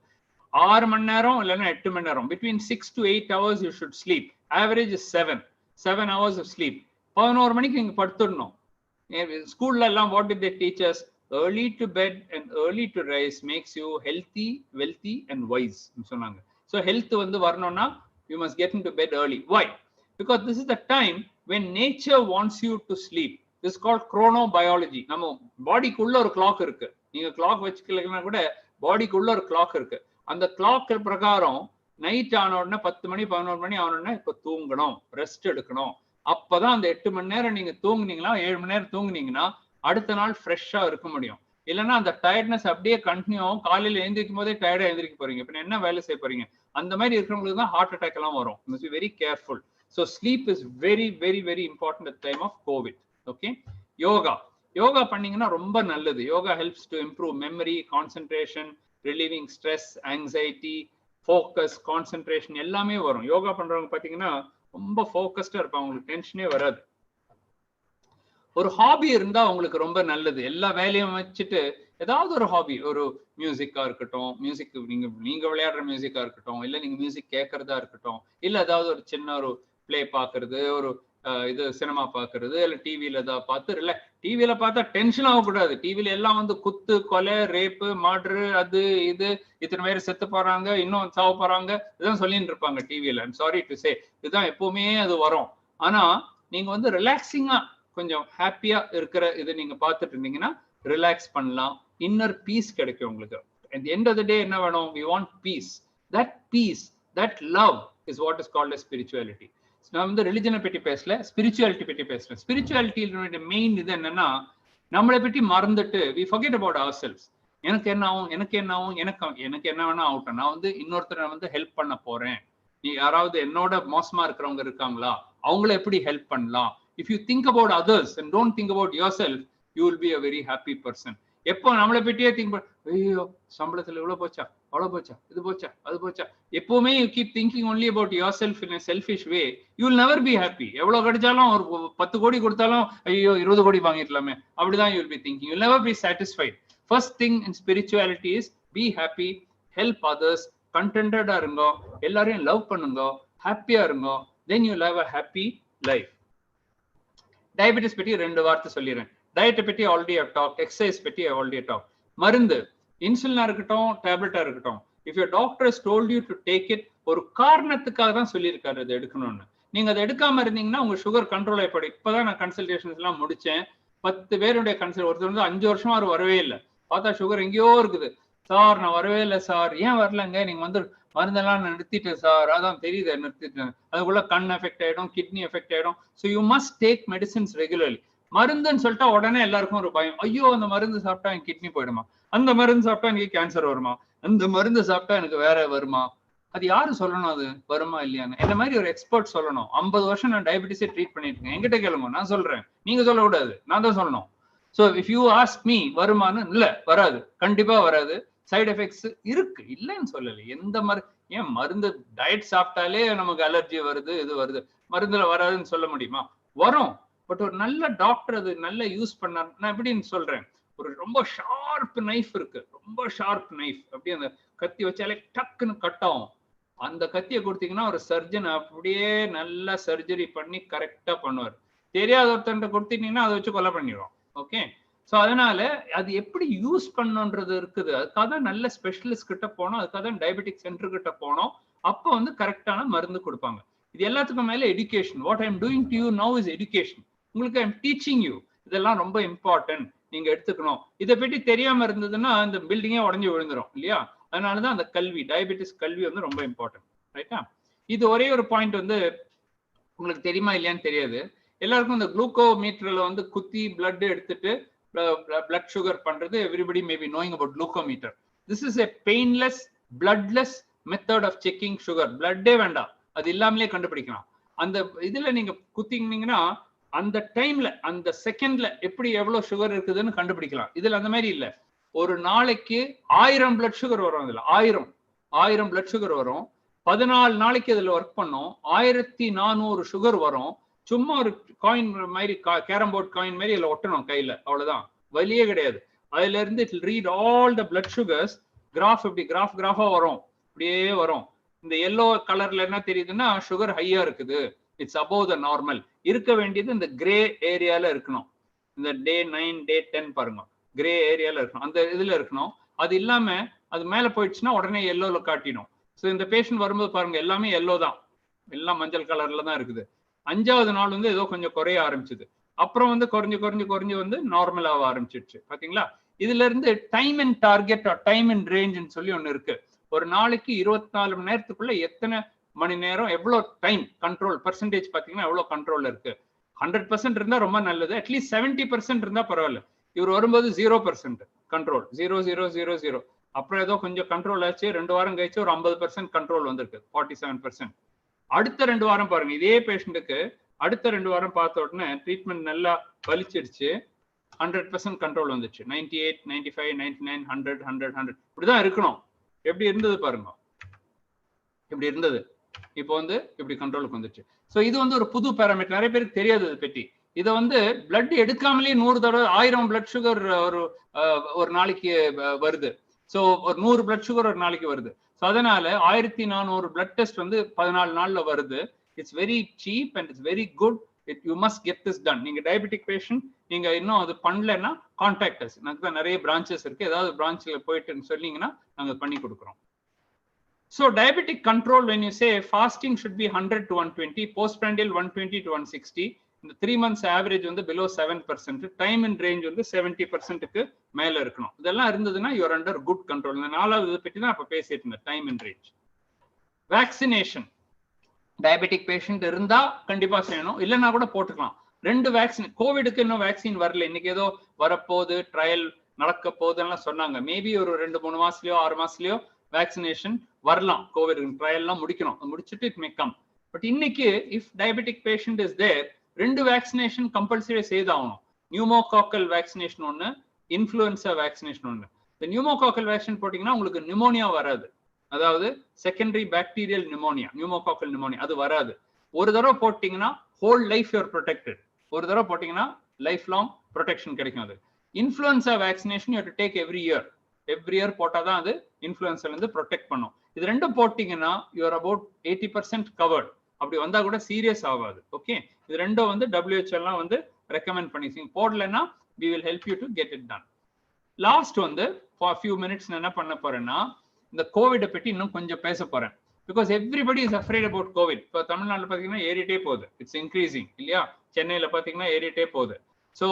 6 மணி நேரம் இல்லைன்னா 8 மணி நேரம், between 6 to 8 hours you should sleep. Average is 7 hours of sleep. 11 மணிக்கு நீங்க படுத்துடணும். ஸ்கூல்ல எல்லாம் what did they teach us? Early to bed and early to rise makes you healthy, wealthy and wise சொன்னாங்க. So health வந்து வரணும்னா you must get into bed early. Why? Because this is the time when nature wants you to sleep. This is called chronobiology. நம்ம பாடிக்குள்ள ஒரு clock இருக்கு. நீங்க clock வச்சுக்கலன்னா கூட பாடிக்குள்ள ஒரு clock இருக்கு. அந்த கிளாக் பிரகாரம் நைட் ஆன உடனே 10 மணி 11 மணி ஆன உடனே இப்ப தூங்கணும், ரெஸ்ட் எடுக்கணும். அப்பதான் அந்த 8 மணி நேரம் நீங்க தூங்குனீங்களா, 7 மணி நேரம் தூங்குனீங்கன்னா அடுத்த நாள் ஃப்ரெஷ்ஷா இருக்க முடியும். இல்லைன்னா அந்த டயர்ட்னஸ் அப்படியே கண்டினியூ ஆகும். காலையில் எழுந்திரிக்கும் போதே டயர்டா எழுந்திரிக்க போறீங்க, இப்ப என்ன வேலை செய்ய போறீங்க? அந்த மாதிரி இருக்கிறவங்களுக்கு தான் ஹார்ட் அட்டாக் எல்லாம் வரும். must be very careful. So sleep is very very very important at the time of COVID. Okay, yoga பண்ணீங்கன்னா ரொம்ப நல்லது. Yoga helps to improve memory, concentration, relieving stress, anxiety, focus, concentration எல்லாமே வரும். யோகா பண்றவங்க பாத்தீங்கன்னா ரொம்ப ஃபோக்கஸ்டா இருப்பாங்க, உங்களுக்கு டென்ஷனே வராது. ஒரு ஹாபி இருந்தா உங்களுக்கு ரொம்ப நல்லது. எல்லா வேலையும் வச்சுட்டு ஏதாவது ஒரு ஹாபி, ஒரு மியூசிக்கா இருக்கட்டும், மியூசிக் நீங்க விளையாடுற மியூசிக்கா இருக்கட்டும், இல்ல நீங்க மியூசிக் கேட்கறதா இருக்கட்டும், இல்ல ஏதாவது ஒரு சின்ன ஒரு பிளே பாக்குறது, ஒரு இது சினிமா பாக்குறது, இல்ல டிவியில ஏதாவது பார்த்து, இல்ல டிவியில பார்த்தா டென்ஷன் ஆகக்கூடாது. டிவியில எல்லாம் வந்து குத்து, கொலை, ரேப்பு, மர்டரு, அது இது, இத்தனை பேர் செத்து போறாங்க, இன்னும் சாவ போறாங்க, இதுதான் சொல்லிட்டு இருப்பாங்க டிவியில. ஐம் சாரி டு சே, இதுதான் எப்பவுமே அது வரும். ஆனா நீங்க வந்து ரிலாக்ஸிங்கா கொஞ்சம் ஹாப்பியா இருக்கிற இது நீங்க பார்த்துட்டு இருந்தீங்கன்னா ரிலாக்ஸ் பண்ணலாம். இன்னர் பீஸ் கிடைக்கும் உங்களுக்கு. at the end of the day என்ன வேணும்? we want peace. that peace, that love is what is called as spirituality. நான் வந்து ரிலிஜனை பற்றி பேசல, ஸ்பிரிச்சுவாலிட்டி பற்றி பேசுறேன். ஸ்பிரிச்சுவாலிட்டியோட மெயின் இது என்னன்னா, நம்மளை பற்றி மறந்துட்டு we forget about ourselves. எனக்கு என்ன ஆகும், எனக்கு என்ன ஆகும், எனக்கு என்ன வேணா ஆகட்டும், நான் வந்து இன்னொருத்தரை வந்து ஹெல்ப் பண்ண போறேன். நீ யாராவது என்னோட மோசமா இருக்கிறவங்க இருக்காங்களா, அவங்கள எப்படி ஹெல்ப் பண்ணலாம்? If you think about others and don't think about yourself, you will be a very happy person. எப்போ நம்மளை பற்றியே திங்க் பண்ண, ஐயோ சம்பளத்துல இவ்வளவு போச்சா, அவ்வளவு போச்சா, இது போச்சா, அது போச்சா, எப்பவுமே you keep thinking only about yourself in a selfish way, you will never be happy. எவ்வளவு கிடைச்சாலும், ஒரு 10 கோடி கொடுத்தாலும் ஐயோ 20 கோடி வாங்கிடலாமே, அப்படிதான் you will be thinking. You will never be satisfied. First thing in spirituality is be happy, help others, contented இருங்க, எல்லாரையும் லவ் பண்ணுங்க, ஹாப்பியா இருங்க, then you will have a happy life. Diabetes பற்றி 2 வார்த்தை சொல்லிடுறேன். டயட்டை பற்றி ஆல்ரெடி ஐ டாக், எக்ஸசைஸ் பற்றி ஐ ஆல்ரெடி டாக். மருந்து, இன்சுலினா இருக்கட்டும், டேப்லெட்டா இருக்கட்டும், if your doctor has told you to take it, ஒரு காரணத்துக்காக தான் சொல்லியிருக்காரு அதை எடுக்கணும்னு. நீங்க அதை எடுக்காம இருந்தீங்கன்னா உங்க சுகர் கண்ட்ரோல் ஆயிப்படும். இப்பதான் நான் கன்சல்டேஷன்ஸ் எல்லாம் முடிச்சேன். 10 பேருடைய கன்சல்ட், ஒருத்தர் வந்து 5 வருஷமா அவர் வரவே இல்லை, பார்த்தா சுகர் எங்கேயோ இருக்குது. சார் நான் வரவே இல்லை சார். ஏன் வரலங்க? நீங்க வந்து மருந்தெல்லாம் நிறுத்திட்டேன் சார். அதான் தெரியுது நிறுத்திட்டேன். அதுக்குள்ள கண் எஃபெக்ட் ஆயிடும், கிட்னி எஃபெக்ட் ஆயிடும். So you must take medicines regularly. மருந்துன்னு சொல்லிட்டா உடனே எல்லாருக்கும் ஒரு பயம், ஐயோ அந்த மருந்து சாப்பிட்டா எனக்கு கிட்னி போயிடுமா, அந்த மருந்து சாப்பிட்டா எனக்கு கேன்சர் வருமா, அந்த மருந்து சாப்பிட்டா எனக்கு வேற வருமா. அது யாரு சொல்லணும் அது வருமா இல்லையான்னு? இந்த மாதிரி ஒரு எக்ஸ்பர்ட் சொல்லணும். 50 வருஷம் நான் டயபெட்டிஸே ட்ரீட் பண்ணிட்டு இருக்கேன், என்கிட்ட கேளுங்க, நான் சொல்றேன், நீங்க சொல்லக்கூடாது, நான் தான் சொல்லணும். So if you ask me வருமானு, இல்ல வராது, கண்டிப்பா வராது. சைடு எஃபெக்ட்ஸ் இருக்கு, இல்லைன்னு சொல்லலை. எந்த ஏன் மருந்து டயட் சாப்பிட்டாலே நமக்கு அலர்ஜி வருது, இது வருது, மருந்துல வராதுன்னு சொல்ல முடியுமா? வரும். பட் ஒரு நல்ல டாக்டர் அது நல்லா யூஸ் பண்ணார். நான் எப்படின்னு சொல்றேன், ஒரு ரொம்ப ஷார்ப் நைஃப் இருக்கு, ரொம்ப ஷார்ப் நைஃப், அப்படியே அந்த கத்தி வச்சாலே டக்குன்னு கட் ஆகும். அந்த கத்தியை கொடுத்தீங்கன்னா ஒரு சர்ஜன் அப்படியே நல்லா சர்ஜரி பண்ணி கரெக்டா பண்ணுவார். தெரியாத ஒருத்தன் கொடுத்தீங்கன்னா அதை வச்சு கொலை பண்ணிடுவோம். ஓகே, ஸோ அதனால அது எப்படி யூஸ் பண்ணணுன்றது இருக்குது. அதுக்காக தான் நல்ல ஸ்பெஷலிஸ்ட் கிட்ட போனோம், அதுக்காக தான் டயபெட்டிக் சென்டர் கிட்ட போனோம். அப்போ வந்து கரெக்டான மருந்து கொடுப்பாங்க. இது எல்லாத்துக்கும் மேல education. What I am doing to you now is education. உங்களுக்கு ஐ எம் டீச்சிங் யூ. இதெல்லாம் ரொம்ப இம்பார்ட்டன்ட், நீங்க எடுத்துக்கணும். இதை பற்றி தெரியாம இருந்ததுன்னா இந்த பில்டிங்கே உடஞ்சி விழுந்துரும் இல்லையா? அதனாலதான் அந்த கல்வி, டயபெட்டிஸ் கல்வி வந்து ரொம்ப இம்பார்ட்டன்ட். ரைட்டா? இது ஒரே ஒரு பாயிண்ட் வந்து உங்களுக்கு தெரியுமா இல்லையான்னு தெரியாது. எல்லாருக்கும் இந்த குளுக்கோமீட்டர்ல வந்து குத்தி பிளட் எடுத்துட்டு blood sugar பண்றது, everybody may be knowing about glucometer. This is a painless, bloodless method of checking sugar. blood வேண்டாம், அது இல்லாமலே கண்டுபிடிக்கலாம். அந்த இதுல நீங்க குத்திங்கன்னா அந்த டைம்ல, அந்த செகண்ட்ல எப்படி எவ்வளவு சுகர் இருக்குதுன்னு கண்டுபிடிக்கலாம். இதுல அந்த மாதிரி இல்ல. ஒரு நாளைக்கு 1000 பிளட் சுகர் வரும். அதுல 1000 பிளட் சுகர் வரும். 14 நாளைக்கு அதுல ஒர்க் பண்ணும், 1400 சுகர் வரும். சும்மா ஒரு காயின் மாதிரி, கேரம் போர்ட் காயின் மாதிரி இதுல ஒட்டணும் கையில, அவ்வளவுதான், வலியே கிடையாது. அதுல இருந்து it read all the blood sugars. Graph இப்படி கிராஃபா வரும், இப்படியே வரும். இந்த எல்லோ கலர்ல என்ன தெரியுதுன்னா சுகர் ஹையா இருக்குது, இட்ஸ் அபோவ் த நார்மல். இருக்க வேண்டியது இந்த கிரே ஏரியால இருக்கணும். இந்த டே 9 டே 10 பாருங்க, கிரே ஏரியால இருக்கணும், அந்த இதுல இருக்கணும். அது இல்லாம அது மேல போயிடுச்சுன்னா உடனே எல்லோல காட்டிடும். ஸோ இந்த பேஷண்ட் வரும்போது பாருங்க எல்லாமே எல்லோ தான், எல்லாம் மஞ்சள் கலர்ல தான் இருக்குது. 5வது நாள் வந்து ஏதோ கொஞ்சம் குறைய ஆரம்பிச்சது, அப்புறம் வந்து குறைஞ்சு வந்து நார்மல் ஆக ஆரம்பிச்சிடுச்சு. பாத்தீங்களா? இதுல இருந்து time and target, time and range சொல்லி ஒண்ணு இருக்கு. ஒரு நாளைக்கு 24 மணி நேரத்துக்குள்ள எத்தனை மணி நேரம் எவ்வளவு டைம் கண்ட்ரோல் பர்சன்டேஜ் பாத்தீங்கன்னா எவ்வளவு கண்ட்ரோல் இருக்கு. 100% இருந்தா ரொம்ப நல்லது, அட்லீஸ்ட் 70% இருந்தா பரவாயில்ல. இவர் வரும்போது 0% கண்ட்ரோல், 0 அப்புறம் ஏதோ கொஞ்சம் கண்ட்ரோல் ஆச்சு. 2 வாரம் கழிச்சு ஒரு 50% கண்ட்ரோல் வந்திருக்கு, 47%. அடுத்த 2 வாரம் பாருங்க, இதே பேஷண்ட்டுக்கு அடுத்த 2 வாரம் பார்த்த உடனே ட்ரீட்மெண்ட் நல்லா பலிச்சிடுச்சு, 100% கண்ட்ரோல் வந்துச்சு. 98, 95, 99, 100, 100, 100 இப்படிதான் இருக்கணும். எப்படி இருந்தது பாருங்க, இப்படி இருந்தது. இப்போ வந்து இப்படி கண்ட்ரோலுக்கு வந்துச்சு. ஸோ இது வந்து ஒரு புது பேராமீட்டர், நிறைய பேருக்கு தெரியாது இதை பற்றி. இதை வந்து பிளட் எடுக்காமலே 100 தடவை 1000 பிளட் சுகர் ஒரு நாளைக்கு வருது. ஸோ ஒரு 100 பிளட் சுகர் ஒரு நாளைக்கு வருது. ஸோ அதனால 1400 பிளட் டெஸ்ட் வந்து 14 நாள்ல வருது. It's very cheap and it's very good. You must get this done. நீங்க டயபெட்டிக் பேஷண்ட், நீங்க இன்னும் அது பண்ணலன்னா கான்டாக்ட் அஸ். எனக்கு தான் நிறைய பிரான்ச்சஸ் இருக்கு, ஏதாவது பிரான்ச்ல போயிட்டு சொன்னீங்கன்னா நாங்க பண்ணி கொடுக்குறோம். So diabetic control, when you say fasting should be 100 to 120, postprandial 120 to 160, இந்த 3 months average வந்து below 7%, time and range வந்து 70%க்கு மேல இருக்கணும். இதெல்லாம் இருந்ததுன்னா you are under good control. இந்த 4வது இதை பற்றி தான் அப்ப பேசிட்டு இருந்தேன், time and range. Vaccination, diabetic patient இருந்தா கண்டிப்பா செய்யணும், இல்லைன்னா கூட போட்டுக்கலாம். 2 வேக்சின், கோவிடுக்கு இன்னும் வேக்சின் வரல, இன்னைக்கு ஏதோ வரப்போகுது, ட்ரையல் நடக்க போகுதுன்னு சொன்னாங்க. மேபி ஒரு 2-3 மாசத்துலயோ 6 மாசத்துலயோ வேக்சினேஷன் வரலாம். கோவிட் ட்ரையல்லாம் முடிக்கணும், முடிச்சுட்டு இட் மே கம். பட் இன்னைக்கு if diabetic patient is there, 2 vaccination compulsory செய்தாகணும். நியூமோகாக்கல் வேக்சினேஷன் ஒன்று, இன்ஃப்ளூயன்சா வேக்சினேஷன் ஒன்று. இந்த நியூமோகாக்கல் வேக்சின் போட்டீங்கன்னா உங்களுக்கு நிமோனியா வராது, அதாவது secondary bacterial pneumonia, pneumococcal pneumonia அது வராது. ஒரு தடவை போட்டீங்கன்னா ஹோல் லைஃப் யூர் ப்ரொடெக்டட். ஒரு தடவை போட்டீங்கன்னா லைஃப் லாங் ப்ரொடெக்ஷன் கிடைக்கும். அது influenza vaccination you have to take every year போட்டாதான் அது இன்ஃப்ளூயன்ஸ்ல இருந்து ப்ரொடெக்ட் பண்ணும். இது ரெண்டும் போட்டீங்கன்னா யூஆர் அபவுட் 80% கவர்ட். அப்படி வந்தா கூட சீரியஸ் ஆகாது. ஓகே, இது ரெண்டும் வந்து WHO எல்லாம் வந்து ரெக்கமெண்ட் பண்ணிருக்கீங்க. போடலன்னா we will help you to get it done. Last வந்து for a few minutes நான் என்ன பண்ண போறேன்னா இந்த கோவிடை பற்றி இன்னும் கொஞ்சம் பேச போறேன். Because everybody is afraid about Covid. இப்போ தமிழ்நாட்டில் பார்த்தீங்கன்னா ஏறிட்டே போகுது, இட்ஸ் இன்க்ரீசிங் இல்லையா? சென்னையில் பார்த்தீங்கன்னா ஏறிட்டே போகுது. ஸோ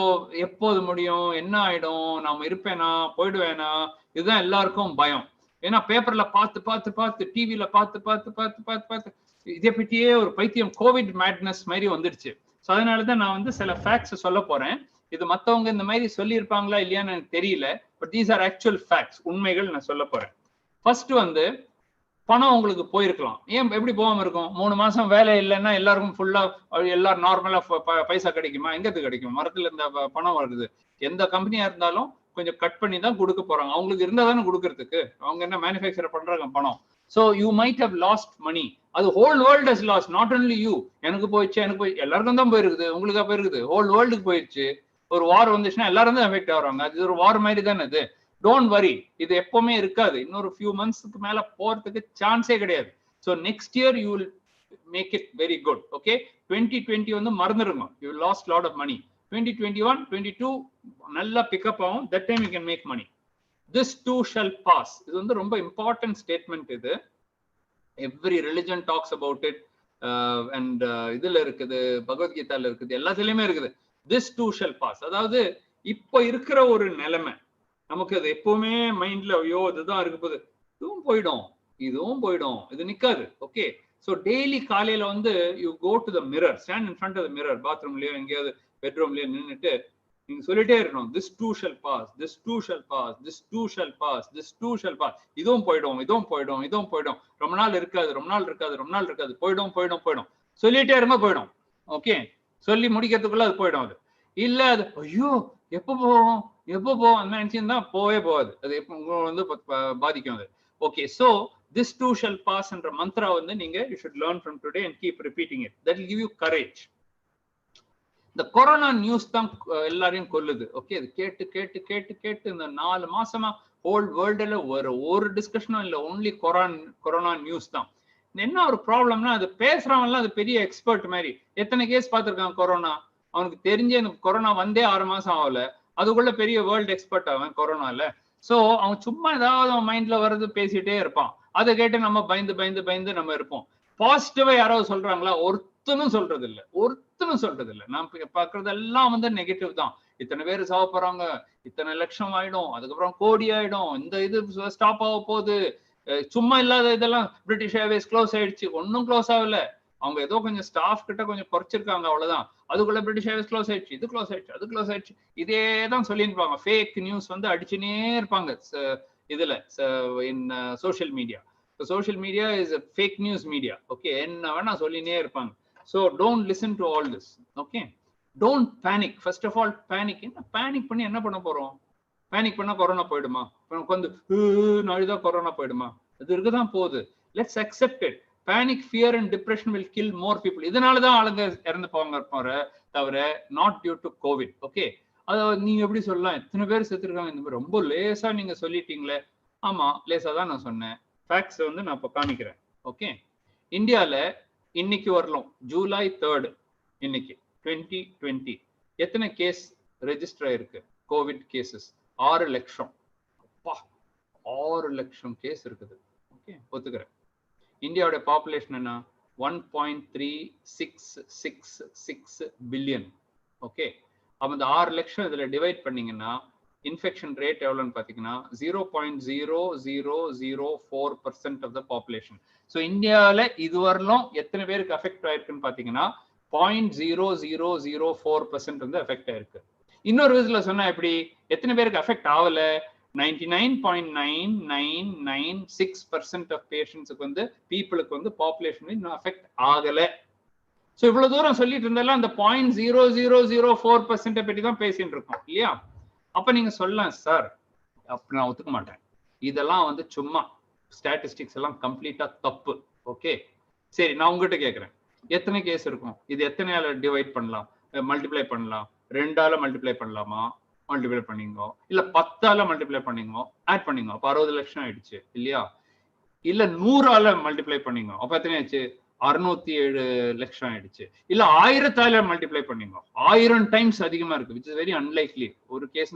எப்போது முடியும், என்ன ஆயிடும், நாம இருப்பேனா போயிடுவேனா, இதுதான் எல்லாருக்கும் பயம். ஏன்னா பேப்பர்ல பார்த்து டிவியில பார்த்து இதை பற்றியே ஒரு பைத்தியம், கோவிட் மேட்னஸ் மாதிரி வந்துடுச்சு. ஸோ அதனாலதான் நான் வந்து சில ஃபேக்ட்ஸ் சொல்ல போறேன். இது மற்றவங்க இந்த மாதிரி சொல்லியிருப்பாங்களா இல்லையான்னு எனக்கு தெரியல, but these are actual facts, உண்மைகள் நான் சொல்ல போறேன். ஃபர்ஸ்ட் வந்து பணம் உங்களுக்கு போயிருக்கலாம். ஏன் எப்படி போகாம இருக்கும்? 3 மாசம் வேலை இல்லைன்னா எல்லாருக்கும் ஃபுல்லா எல்லாரும் நார்மலா பைசா கிடைக்குமா? எங்கத்துக்கு கிடைக்கும்? மரத்துல இருந்த பணம் வருது. எந்த கம்பெனியா இருந்தாலும் கொஞ்சம் கட் பண்ணி தான் கொடுக்க போறாங்க. அவங்களுக்கு இருந்தா தானே கொடுக்கறதுக்கு, அவங்க என்ன மேனுஃபேக்சர் பண்றாங்க பணம். So you might have lost money. அது whole world has lost, not only you. எனக்கு போயிடுச்சு, எல்லாருக்கும் தான் போயிருக்குது, உங்களுக்கா போயிருக்குது, ஹோல் வேர்ல்டுக்கு போயிடுச்சு. ஒரு வார் வந்துச்சுன்னா எல்லாரும் தான் எஃபெக்ட் ஆகுறாங்க. அது ஒரு வார் மாதிரி தானே அது. டோன்ட் வரி, இது எப்பவுமே இருக்காது. இன்னொரு ஃபியூ மந்த்ஸ்க்கு மேல போறதுக்கு சான்ஸே கிடையாது. So next year you will make it very good. Okay, 2020 வந்து மறந்துடுங்க, you lost lot of money. 2021, 22 நல்லா பிக்கப் ஆகும். That time you can make money. This too shall pass. இது வந்து ரொம்ப இம்பார்ட்டன்ட் ஸ்டேட்மெண்ட். இது every religion talks about it. And இதுல இருக்குது, பகவத்கீதால இருக்குது, எல்லாத்துலயுமே இருக்குது. This too shall pass. அதாவது இப்ப இருக்கிற ஒரு நிலைமை நமக்கு அது எப்பவுமே மைண்ட்ல, ஐயோ இதுதான் இருக்கு போது, இதுவும் போயிடும், இது நிக்காது. ஓகே, ஸோ டெய்லி காலையில வந்து you go to the mirror, stand in front of the mirror, பாத்ரூம்லயோ எங்கேயாவது பெட்ரூம்லயோ நின்றுட்டு நீங்க சொல்லிட்டே இருக்கணும், this too shall pass, this too shall pass, this too shall pass, this too shall pass. இதுவும் போயிடும், ரொம்ப நாள் இருக்காது, போயிடும். சொல்லிட்டே இருங்க, போயிடும். ஓகே, சொல்லி முடிக்கிறதுக்குள்ள அது போயிடும். அது இல்ல, அது ஐயோ எப்போ போவோம் அந்த நினைச்சிருந்தா போகாது. அது எப்போ வந்து பாதிக்கும் அது. Okay, so this too shall pass என்ற மந்த்ரா வந்து நீங்க you should learn from today and keep repeating it. That will give you courage. இந்த கொரோனா நியூஸ் தான் எல்லாரையும் கொல்லுது. ஓகே, இது கேட்டு கேட்டு கேட்டு கேட்டு இந்த 4 மாசமா ஹோல் வேர்ல்டுல ஒரு டிஸ்கஷனும் இல்லை, ஒன்லி கொரோனா நியூஸ் தான். என்ன ஒரு ப்ராப்ளம்னா, அது பேசுறவன்லாம் அது பெரிய எக்ஸ்பர்ட் மாதிரி. எத்தனை கேஸ் பார்த்திருக்கான் கொரோனா, அவனுக்கு தெரிஞ்சே கொரோனா வந்தே 6 மாசம் ஆகல, அதுக்குள்ள பெரிய வேர்ல்டு எக்ஸ்பர்ட் அவன் கொரோனால. சோ அவன் சும்மா ஏதாவது அவன் மைண்ட்ல வர்றது பேசிட்டே இருப்பான். அதை கேட்டு நம்ம பயந்து பயந்து பயந்து நம்ம இருப்போம். பாசிட்டிவா யாராவது சொல்றாங்களா? ஒருத்தனும் சொல்றது இல்லை, ஒருத்தனும் சொல்றது இல்லை. நான் பாக்குறதெல்லாம் வந்து நெகட்டிவ் தான். இத்தனை பேர் சாவ போறாங்க, இத்தனை லட்சம் ஆயிடும், அதுக்கப்புறம் கோடி ஆயிடும், இந்த இது ஸ்டாப் ஆக போகுது, சும்மா இல்லாத இதெல்லாம் பிரிட்டிஷ் ஏர்வேஸ் க்ளோஸ் ஆயிடுச்சு. ஒன்னும் க்ளோஸ் ஆகல, அவங்க ஏதோ கொஞ்சம் ஸ்டாஃப் கிட்ட கொஞ்சம் குறைச்சிருக்காங்க, அவ்வளவுதான். அதுக்குள்ள பிரிட்டிஷ் ஏர்வேஸ் க்ளோஸ் ஆயிடுச்சு, இது க்ளோஸ் ஆயிடுச்சு, அது க்ளோஸ் ஆயிடுச்சு, இதே தான் சொல்லியிருப்பாங்க. ஃபேக் நியூஸ் வந்து அடிச்சுனே இருப்பாங்க இதுல in social media. Social media is a fake news media. Okay, என்ன வேணா சொல்லினே இருப்பாங்க. So don't listen to all this. Okay, don't panic. First of all, panic. என்ன பேனிக் பண்ணி என்ன பண்ண போறோம்? பேனிக் பண்ணா கொரோனா போயிடுமா? வந்து நாளைதான் கொரோனா போயிடுமா? அது இருக்குதான் போகுது. Let's accept it. Panic, fear and depression will kill more people. இதனாலதான் ஆளுங்க இறந்து போவாங்க தவிர not due to Covid. Okay, அதாவது நீங்க எப்படி சொல்லலாம், எத்தனை பேர் செத்துருக்காங்க, இந்த மாதிரி ரொம்ப லேசா நீங்க சொல்லிட்டீங்களே. ஆமா, லேசா தான் நான் சொன்னேன். ஃபேக்ட்ஸ் வந்து நான் இப்போ காமிக்கிறேன். ஓகே, இந்தியாவில் இன்னைக்கு வரலாம் ஜூலை 3 இன்னைக்கு 2020 எத்தனை கேஸ் ரெஜிஸ்டர் ஆயிருக்கு? கோவிட் கேசஸ் 6 லட்சம். அப்பா, 6 லட்சம் கேஸ் இருக்குது. ஓகே, ஒத்துக்கிறேன். இந்தியாவோட பாப்புலேஷன் என்ன? 1.3666 பில்லியன். ஓகே, அப்ப இந்த 6 லட்சம் இதுல டிவைட் பண்ணீங்கன்னா இன்ஃபெக்ஷன் ரேட் எவ்வளவுன்னு பாத்தீங்கன்னா 0.0004% ஆஃப் த பாப்புலேஷன். ஸோ இந்தியாவில் இதுவரையிலும் எத்தனை பேருக்கு அஃபெக்ட் ஆயிருக்குன்னு பாத்தீங்கன்னா 0.0004% வந்து அஃபெக்ட் ஆயிருக்கு. இன்னொரு விதத்துல சொன்னா எப்படி, எத்தனை பேருக்கு அஃபெக்ட் ஆகல? 99.9996% ஆஃப் பேஷண்ட்ஸுக்கு வந்து பீப்புளுக்கு வந்து பாப்புலேஷன் இன்னும் அஃபெக்ட் ஆகல. ஸோ இவ்வளவு தூரம் சொல்லிட்டு இருந்தாலும் அந்த 0.0004% பற்றி தான் பேசிட்டு இருக்கோம் இல்லையா? அப்ப நீங்க சொல்லலாம், சார் அப்ப நான் ஒத்துக்க மாட்டேன், இதெல்லாம் வந்து சும்மா ஸ்டாட்டிஸ்டிக்ஸ் எல்லாம் கம்ப்ளீட்டா தப்பு. ஓகே, சரி, நான் உங்ககிட்ட கேட்கிறேன், எத்தனை கேஸ் இருக்கும்? இது எத்தனையால டிவைட் பண்ணலாம், மல்டிப்ளை பண்ணலாம்? 2ஆல மல்டிப்ளை பண்ணலாமா? மல்டிப்ளை பண்ணிங்கோ, இல்ல 10ஆல மல்டிப்ளை பண்ணிங்கோ, ஆட் பண்ணிங்கோ, அப்ப 60 லட்சம் ஆயிடுச்சு இல்லையா? இல்ல 100ஆல மல்டிப்ளை பண்ணிங்க, அப்ப எத்தனை ஆச்சு? 607 லட்சம் ஆயிடுச்சு. இல்ல 1000ஆல மல்டிப்ளை பண்ணிங்க, 1000 டைம்ஸ் அதிகமா இருக்கு, விச் இஸ் வெரி அன்லைக்லி. ஒரு கேஸ்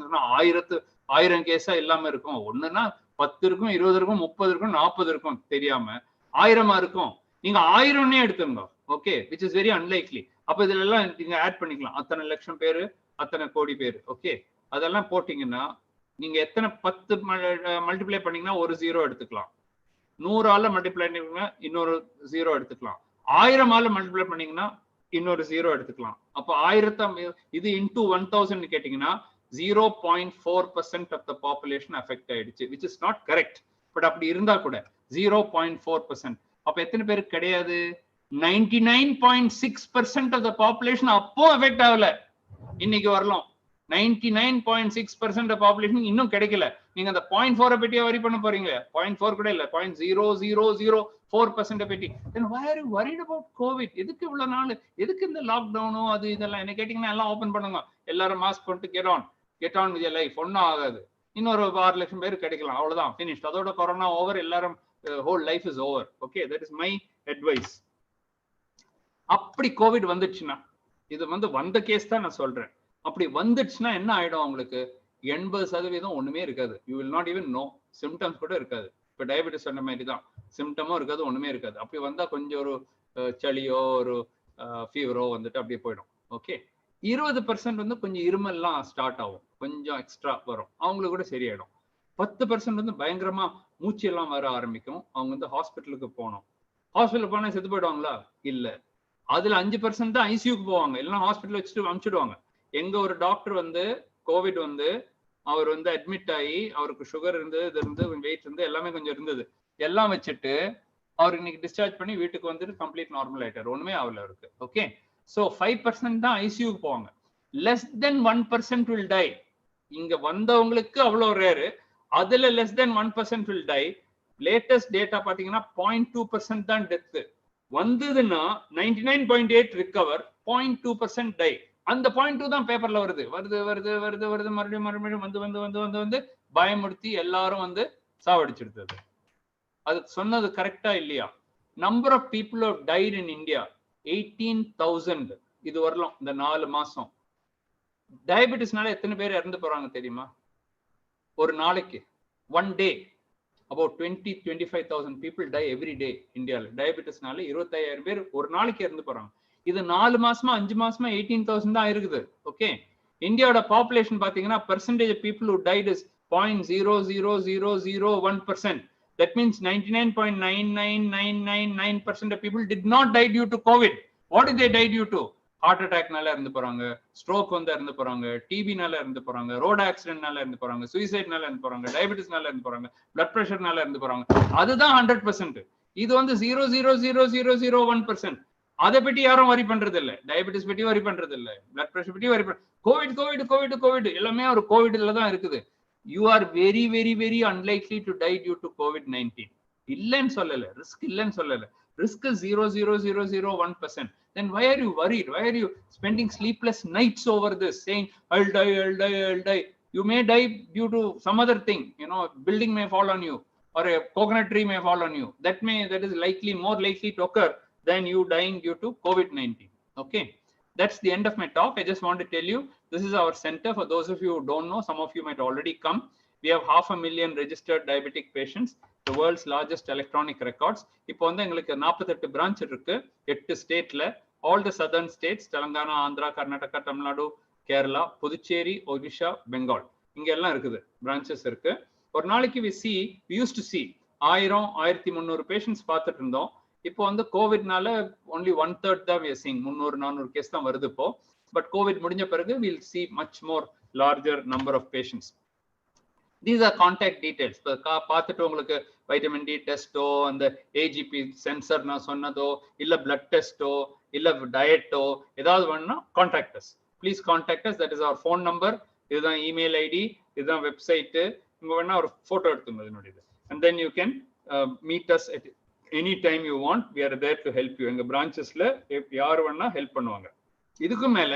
1000 கேஸா இல்லாம இருக்கும். ஒண்ணுன்னா 10 இருக்கும், 20 இருக்கும், 30 இருக்கும், 40 இருக்கும், தெரியாம 1000 இருக்கும். நீங்க 1000 எடுத்துங்க. Okay, which is very unlikely. அப்ப இதுல எல்லாம் நீங்க ஆட் பண்ணிக்கலாம், அத்தனை லட்சம் பேரு, அத்தனை கோடி பேரு. ஓகே, அதெல்லாம் போட்டீங்கன்னா நீங்க எத்தனை 10 மல்டிப்ளை பண்ணீங்கன்னா ஒரு 0 எடுத்துக்கலாம். 100ஆல மல்டிப்ளை பண்ணீங்கன்னா இன்னொரு 0 எடுத்துக்கலாம். 1000ஆல மல்டிப்ளை பண்ணீங்கன்னா இன்னொரு 0 எடுத்துக்கலாம். அப்போ 1000 இது இன்டூ 1000 கேட்டீங்கன்னா 0.4% ஆஃப் த பாப்புலேஷன் அஃபெக்ட் ஆயிடுச்சு, which is not correct. But அப்படி இருந்தா கூட 0.4%. அப்ப எத்தனை பேருக்கு கிடையாது? 99.6% ஆஃப் த பாப்புலேஷன் அப்போ அஃபெக்ட் ஆகல, இன்னைக்கு வரலாம் 99.6% பாப்புலேஷன் இன்னும் கிடைக்கல. நீங்க அந்த 0.4 பற்றியா வரி பண்ண போறீங்க? 0.4 கூட இல்ல, 0.0004% பற்றி. then why are you worried about covid? எதுக்கு இவ்வளவு நாள், எதுக்கு இந்த லாக்டவுனோ அது இதெல்லாம்? என்ன கேட்டீங்கன்னா எல்லாம் ஓபன் பண்ணுங்க, எல்லாரும் மாஸ்க் போட்டு கெட் ஆன் வித் லைஃப், ஒன்னும் ஆகாது. இன்னொரு 6 லட்சம் பேர் கிடைக்கலாம், அவ்வளவுதான், ஃபினிஷ்ட். அதோட கொரோனா ஓவர், எல்லாரும் whole life is over. Okay, that is my advice. அப்படி கோவிட் வந்துச்சுன்னா, இது வந்து வந்த கேஸ் தான் நான் சொல்றேன், அப்படி வந்துடுச்சுன்னா என்ன ஆயிடும் உங்களுக்கு? 80% ஒண்ணுமே இருக்காது. You will not even know, symptoms கூட இருக்காது. இப்ப டயபெட்டிஸ் சொன்ன மாதிரி தான், சிம்டமும் இருக்காது, ஒண்ணுமே இருக்காது. அப்படி வந்தா கொஞ்சம் ஒரு சளியோ ஒரு ஃபீவரோ வந்துட்டு அப்படியே போயிடும். ஓகே, 20% வந்து கொஞ்சம் இருமல்லாம் ஸ்டார்ட் ஆகும், கொஞ்சம் எக்ஸ்ட்ரா வரும், அவங்களுக்கு கூட சரியாயிடும். 10% வந்து பயங்கரமா மூச்சு எல்லாம் வர ஆரம்பிக்கும், அவங்க வந்து ஹாஸ்பிட்டலுக்கு போகணும். ஹாஸ்பிட்டலுக்கு போனா செத்து போயிடுவாங்களா? இல்ல, அதுல 5% தான் ஐசியூக்கு போவாங்க, இல்லைன்னா ஹாஸ்பிட்டல் வச்சுட்டு அனுப்பிச்சிடுவாங்க. எங்க ஒரு டாக்டர் வந்து கோவிட் வந்து அவர் வந்து அட்மிட் ஆகி, அவருக்கு சுகர் இருந்து, இது இருந்து, வெயிட் இருந்து, எல்லாமே கொஞ்சம் இருந்தது, எல்லாம் வச்சுட்டு அவர் இன்னைக்கு டிஸ்சார்ஜ் பண்ணி வீட்டுக்கு வந்துட்டு கம்ப்ளீட் நார்மல் ஆயிட்டார், ஒண்ணுமே ஆகல அவருக்கு. ஓகே, சோ 5% தான் ஐசியூக்கு போவாங்க. less than 1% will die. இங்க வந்தவங்களுக்கு அவ்வளவு ரேரு, அதுல less than 1% will die. Latest data பாத்தீங்கன்னா 0.2% தான் டெத். வந்ததுன்னா 99.8 ரிகவர், 0.2% டை. அந்த பாயிண்ட் தான் பேப்பர்ல வருது மறுபடியும் வந்து பயமுறுத்தி எல்லாரும் வந்து சாவடிச்சிடுது. அது சொன்னது கரெக்டா இல்லையா? Number of people have died in India 18,000 இது வரலாம் இந்த 4 மாசம். டயபெட்டிஸ்னால எத்தனை பேர் இறந்து போறாங்க தெரியுமா? ஒரு நாளைக்கு one day about 20-25,000 people die every day இந்தியால. டயபெட்டிஸ்னால 25,000 பேர் ஒரு நாளைக்கு இறந்து போறாங்க. இது 4 மாசமா 5 மாசமா 18,000 தான் இருக்குது. ஓகே, இந்தியாவோட பாப்புலேஷன் பாத்தீங்கன்னா percentage of people who died is 0.00001%. That means 99.99999% of people did not die due to COVID. What did they die due to? Heart அட்டாக்னால இருந்து போறாங்க, ஸ்ட்ரோக் வந்து இருந்து போறாங்க, டிபினால இருந்து போறாங்க, ரோட் ஆக்சிடென்ட்னால இருந்து போறாங்க, சூசைட்னால இருந்து போறாங்க, டயபெட்டிஸ்னால இருந்து போறாங்க, பிளட் பிரஷர்னால இருந்து போறாங்க. அதுதான் 100%. இது வந்து 0.00001%. அதை பற்றி யாரும் வரி பண்றது இல்ல. டயபெட்டிஸ் பற்றி வரி பண்றது இல்ல, பிளட் பிரஷர் பற்றி வரி பண்ற. கோவிட் எல்லாமே ஒரு கோவிட்ல தான் இருக்குது. You are very very very unlikely to die due to COVID-19. இல்லன்னு சொல்லல, ரிஸ்க் இல்லன்னு சொல்லல. Risk is 0.00001%. Then why are you worried? Why are you spending sleepless nights over this, saying I'll die? You may die due to some other thing. Building may fall on you, or a coconut tree may fall on you. That is more likely to occur than you dying due to COVID-19. Okay, that's the end of my talk. I just want to tell you, this is our center. For those of you who don't know, some of you might already come. We have 500,000 registered diabetic patients, the world's largest electronic records. இப்போ வந்து எங்களுக்கு 48 branch இருக்கு 8 ஸ்டேட்ல. all the southern states, Telangana, Andhra, Karnataka, Tamil Nadu, Kerala, Puducherry, Odisha, Bengal, இங்க எல்லாம் இருக்குது, branches இருக்கு. ஒரு நாளைக்கு we used to see 1000-1300 patients பார்த்துட்டு இருந்தோம். இப்போ வந்து கோவிட்னால only 1/3 தான் we are seeing. 300-400 கேஸ் தான் வருது இப்போ. பட் கோவிட் முடிஞ்ச பிறகு we'll see much more larger number of patients. These are contact details. பார்த்துட்டு உங்களுக்கு வைட்டமின் டி டெஸ்டோ, அந்த ஏஜிபி சென்சர் நான் சொன்னதோ, இல்ல பிளட் டெஸ்டோ, இல்ல டயட்டோ ஏதாவது வேணும்னா contact us. Please contact us. That is our phone number. இதுதான் இமெயில் ஐடி, இதுதான் வெப்சைட்டு. இங்க வேணா ஒரு போட்டோ எடுத்துங்க இதனுடையது. And then you can meet us at any time you want. We are there to help you. எங்க பிரான்ச்சஸ்ல யார் வேணா ஹெல்ப் பண்ணுவாங்க. இதுக்கு மேல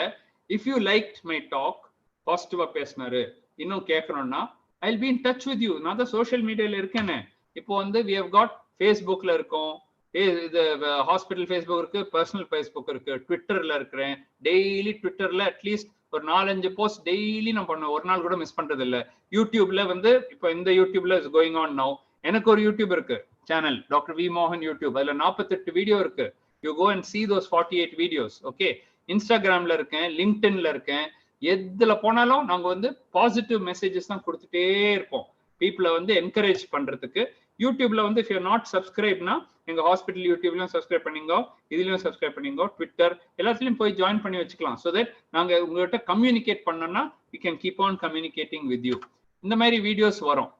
if you like my talk, பாசிட்டிவா பேசினாரு, இன்னும் கேட்கணும்னா I'll be in touch with you. நான் தான் சோஷியல் மீடியால இருக்கேனே. இப்போ வந்து we have got Facebookல இருக்கோம், இது ஹாஸ்பிட்டல் ஃபேஸ்புக் இருக்கு, பர்சனல் ஃபேஸ்புக் இருக்கு, ட்விட்டர்ல இருக்கிறேன். டெய்லி ட்விட்டர்ல அட்லீஸ்ட் ஒரு 4-5 போஸ்ட் டெய்லி நான் பண்ணுவேன். ஒரு நாள் கூட மிஸ் பண்றது இல்ல. யூடியூப்ல வந்து இப்போ இந்த யூடியூப்ல இஸ் கோயிங் ஆன் நவ். எனக்கு ஒரு யூடியூப் இருக்கு சேனல், Dr.V.Mohan யூடியூப். அதுல 48 வீடியோ இருக்கு. You go and see those 48 videos. Okay, இன்ஸ்டாகிராம்ல இருக்கேன், லிங்க்டின்ல இருக்கேன். எதுல போனாலும் நாங்க வந்து பாசிட்டிவ் மெசேஜஸ் தான் கொடுத்துட்டே இருப்போம், பீப்புளை வந்து என்கரேஜ் பண்றதுக்கு. யூடியூப்ல வந்து இஃப் யூ நாட் சப்ஸ்கிரைப்னா எங்க ஹாஸ்பிட்டல் யூடியூப்லயும் சப்ஸ்கிரைப் பண்ணிங்கோ, இதுலயும் சப்ஸ்கிரைப் பண்ணிங்கோ, ட்விட்டர் எல்லாத்துலயும் போய் ஜாயின் பண்ணி வச்சுக்கலாம். ஸோ தட் நாங்க உங்ககிட்ட கம்யூனிகேட் பண்ணோம்னா we can keep on communicating with you. இந்த மாதிரி வீடியோஸ் வரும்.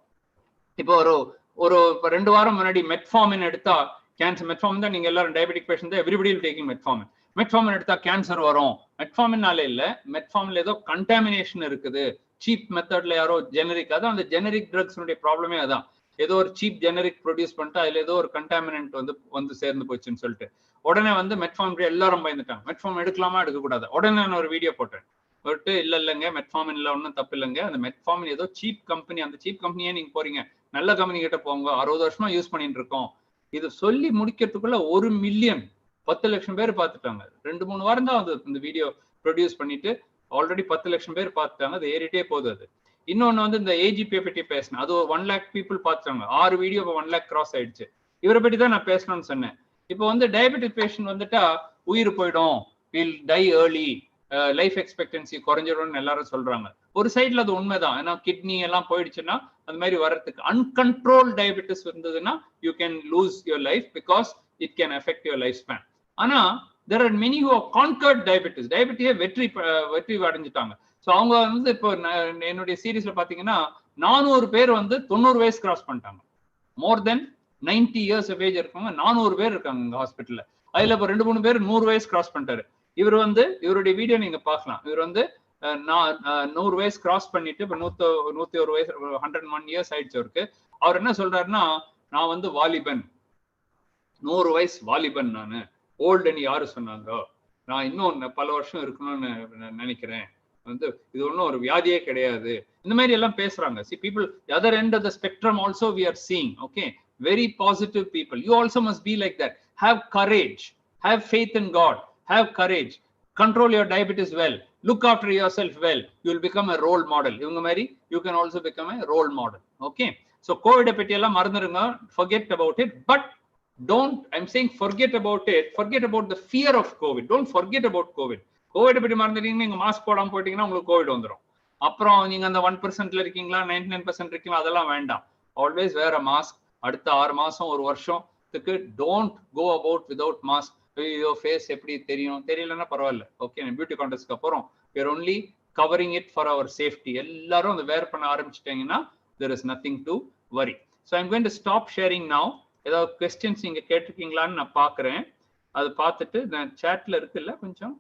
இப்போ ஒரு 2 வாரம் முன்னாடி மெட்ஃபார்மின் எடுத்தா கேன்சர். மெட்ஃபார்மின் தான் நீங்க எல்லாரும் டயபெட்டிக் பேஷண்ட் தான், everybody will taking metformin. Metformin எடுத்தா கேன்சர் வரும். மெட்ஃபார்மினால இல்ல, மெட்ஃபார்மில் ஏதோ கண்டாமினேஷன் இருக்குது, சீப் மெத்தட்ல யாரோ ஜெனரிக். அதான் அந்த ஜெனரிக் ட்ரக்ஸ்னுடைய ப்ராப்ளமே அதான். ஏதோ ஒரு சீப் ஜெனரிக் ப்ரொடியூஸ் பண்ணிட்டு அதுல ஏதோ ஒரு கண்டாமினன்ட் வந்து சேர்ந்து போச்சுன்னு சொல்லிட்டு உடனே வந்து மெட்ஃபார்மின் எல்லாரும் பயந்துட்டாங்க. மெட்ஃபார்ம் எடுக்கலாமா எடுக்கக்கூடாது. உடனே நான் ஒரு வீடியோ போட்டேன். இல்லைங்க மெட்ஃபார்மின்ல ஒன்றும் தப்பு இல்லைங்க, அந்த மெட்ஃபார்மின் ஏதோ சீப் கம்பெனி, அந்த சீப் கம்பெனியே நீங்க போறீங்க, நல்ல கம்பெனி கிட்ட போங்க, 60 வருஷமா யூஸ் பண்ணிட்டு இருக்கோம். இது சொல்லி முடிக்கிறதுக்குள்ள 1 மில்லியன் 10 லட்சம் பேர் பார்த்துட்டாங்க. 2-3 வாரம் தான் அது இந்த வீடியோ ப்ரொடியூஸ் பண்ணிட்டு ஆல்ரெடி 10 லட்சம் பேர் பார்த்துட்டாங்க. அது ஏறிட்டே போகுது. அது இன்னொன்னு வந்து இந்த ஏஜிபியை பற்றி பேசினேன், அது 1 lakh பீப்புள் பார்த்துட்டாங்க. 6 வீடியோ இப்போ 1 lakh கிராஸ் ஆயிடுச்சு. இவரை பற்றி தான் நான் பேசணும்னு சொன்னேன். இப்போ வந்து டயபெட்டிக் பேஷண்ட் வந்துட்டா உயிர் போயிடும், will die early, life expectancy குறைஞ்சிடும்னு எல்லாரும் சொல்றாங்க. ஒரு சைட்ல அது உண்மைதான். ஏன்னா கிட்னி எல்லாம் போயிடுச்சுன்னா அது மாதிரி வர்றதுக்கு அன்கண்ட்ரோல் டயபெட்டிஸ் இருந்ததுன்னா you can lose your life because it can affect your life span. ஆனா there are many who have conquered diabetes. டயபெட்டிஸை வெற்றி அடைஞ்சிட்டாங்க. ஸோ அவங்க வந்து இப்போ என்னுடைய சீரீஸ்ல பாத்தீங்கன்னா 400 பேர் வந்து 90 வயசு கிராஸ் பண்ணிட்டாங்க. மோர் தென் 90 years of age இருக்கவங்க 400 பேர் இருக்காங்க இந்த ஹாஸ்பிட்டல்ல. அதுல இப்போ 2-3 பேர் 100 வயசு கிராஸ் பண்ணிட்டாரு. இவர் வந்து இவருடைய வீடியோ நீங்க பார்க்கலாம். இவர் வந்து 100 வயசு கிராஸ் பண்ணிட்டு இப்போ 101 வயசு 101 years ஆயிடுச்சு அவருக்கு. அவர் என்ன சொல்றாருன்னா, நான் வந்து வாலிபன், 100 வயசு வாலிபன், நானு ஓல்டுன்னு யாரு சொன்னாங்க, நான் இன்னும் பல வருஷம் இருக்கணும்னு நினைக்கிறேன், வந்து இது ஒன்றும் ஒரு வியாதியே கிடையாது, இந்த மாதிரி எல்லாம் பேசுறாங்க. See, people the other end of the spectrum also we are seeing. Okay, very positive people. You also must be like that. Have courage, have faith in God, have courage, control your diabetes well, look after yourself well. You will become a role model. இவங்க மாதிரி you can also become a role model. Okay, so COVID பத்தி எல்லாம் மறந்துருங்க, forget about it. But don't, I'm saying forget about it, forget about the fear of COVID. Don't forget about COVID. Covid பற்றி மறந்துட்டீங்கன்னா நீங்க mask போடாம போயிட்டீங்கன்னா உங்களுக்கு Covid வந்துடும். அப்புறம் நீங்க அந்த 1% இருக்கீங்களா 99% இருக்கீங்களா அதெல்லாம் வேண்டாம். Always wear a mask. அடுத்த 6 மாசம் ஒரு வருஷத்துக்கு don't go about without mask. ஐயோ ஃபேஸ் எப்படி தெரியும், தெரியலன்னா பரவாயில்ல, ஓகே, பியூட்டி கான்டெஸ்ட்க்கு அப்புறம் we are only covering it for our safety. எல்லாரும் அதை வேர் பண்ண ஆரம்பிச்சிட்டீங்கன்னா there is nothing to worry. So I'm going to stop sharing now. ஏதாவது கொஸ்டின்ஸ் நீங்க கேட்டிருக்கீங்களான்னு நான் பாக்குறேன். அது பார்த்துட்டு நான் சாட்ல இருக்குல்ல கொஞ்சம்.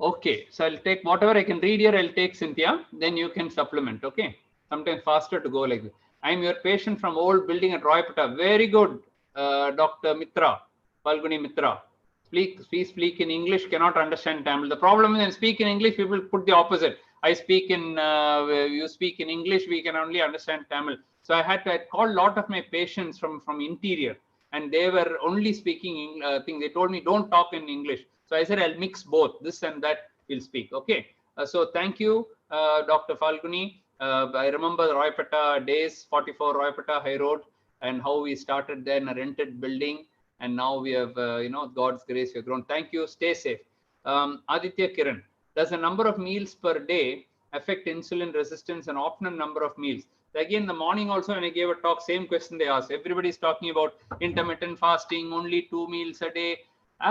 Okay, so I'll take whatever I can read here, I'll take Cynthia, then you can supplement. Okay, sometimes faster to go like this. I'm your patient from old building at Roypeta. Very good, Dr. Mitra, Falguni Mitra. Please speak in English, cannot understand Tamil. The problem is when I speak in English, people put the opposite. I speak in, you speak in English, we can only understand Tamil. So I called a lot of my patients from interior, and they were only speaking things. They told me don't talk in English. So I said I'll mix both, this and that we'll speak. Okay, so thank you, Dr. Falguni. I remember the Roypeta days, 44 Roypeta High Road, and how we started there in a rented building, and now we have, God's grace, we have grown. Thank you. Stay safe. Aditya Kiran, does the number of meals per day affect insulin resistance and optimum number of meals? Again, in the morning also when I gave a talk, same question they asked. Everybody is talking about intermittent fasting, only 2 meals a day,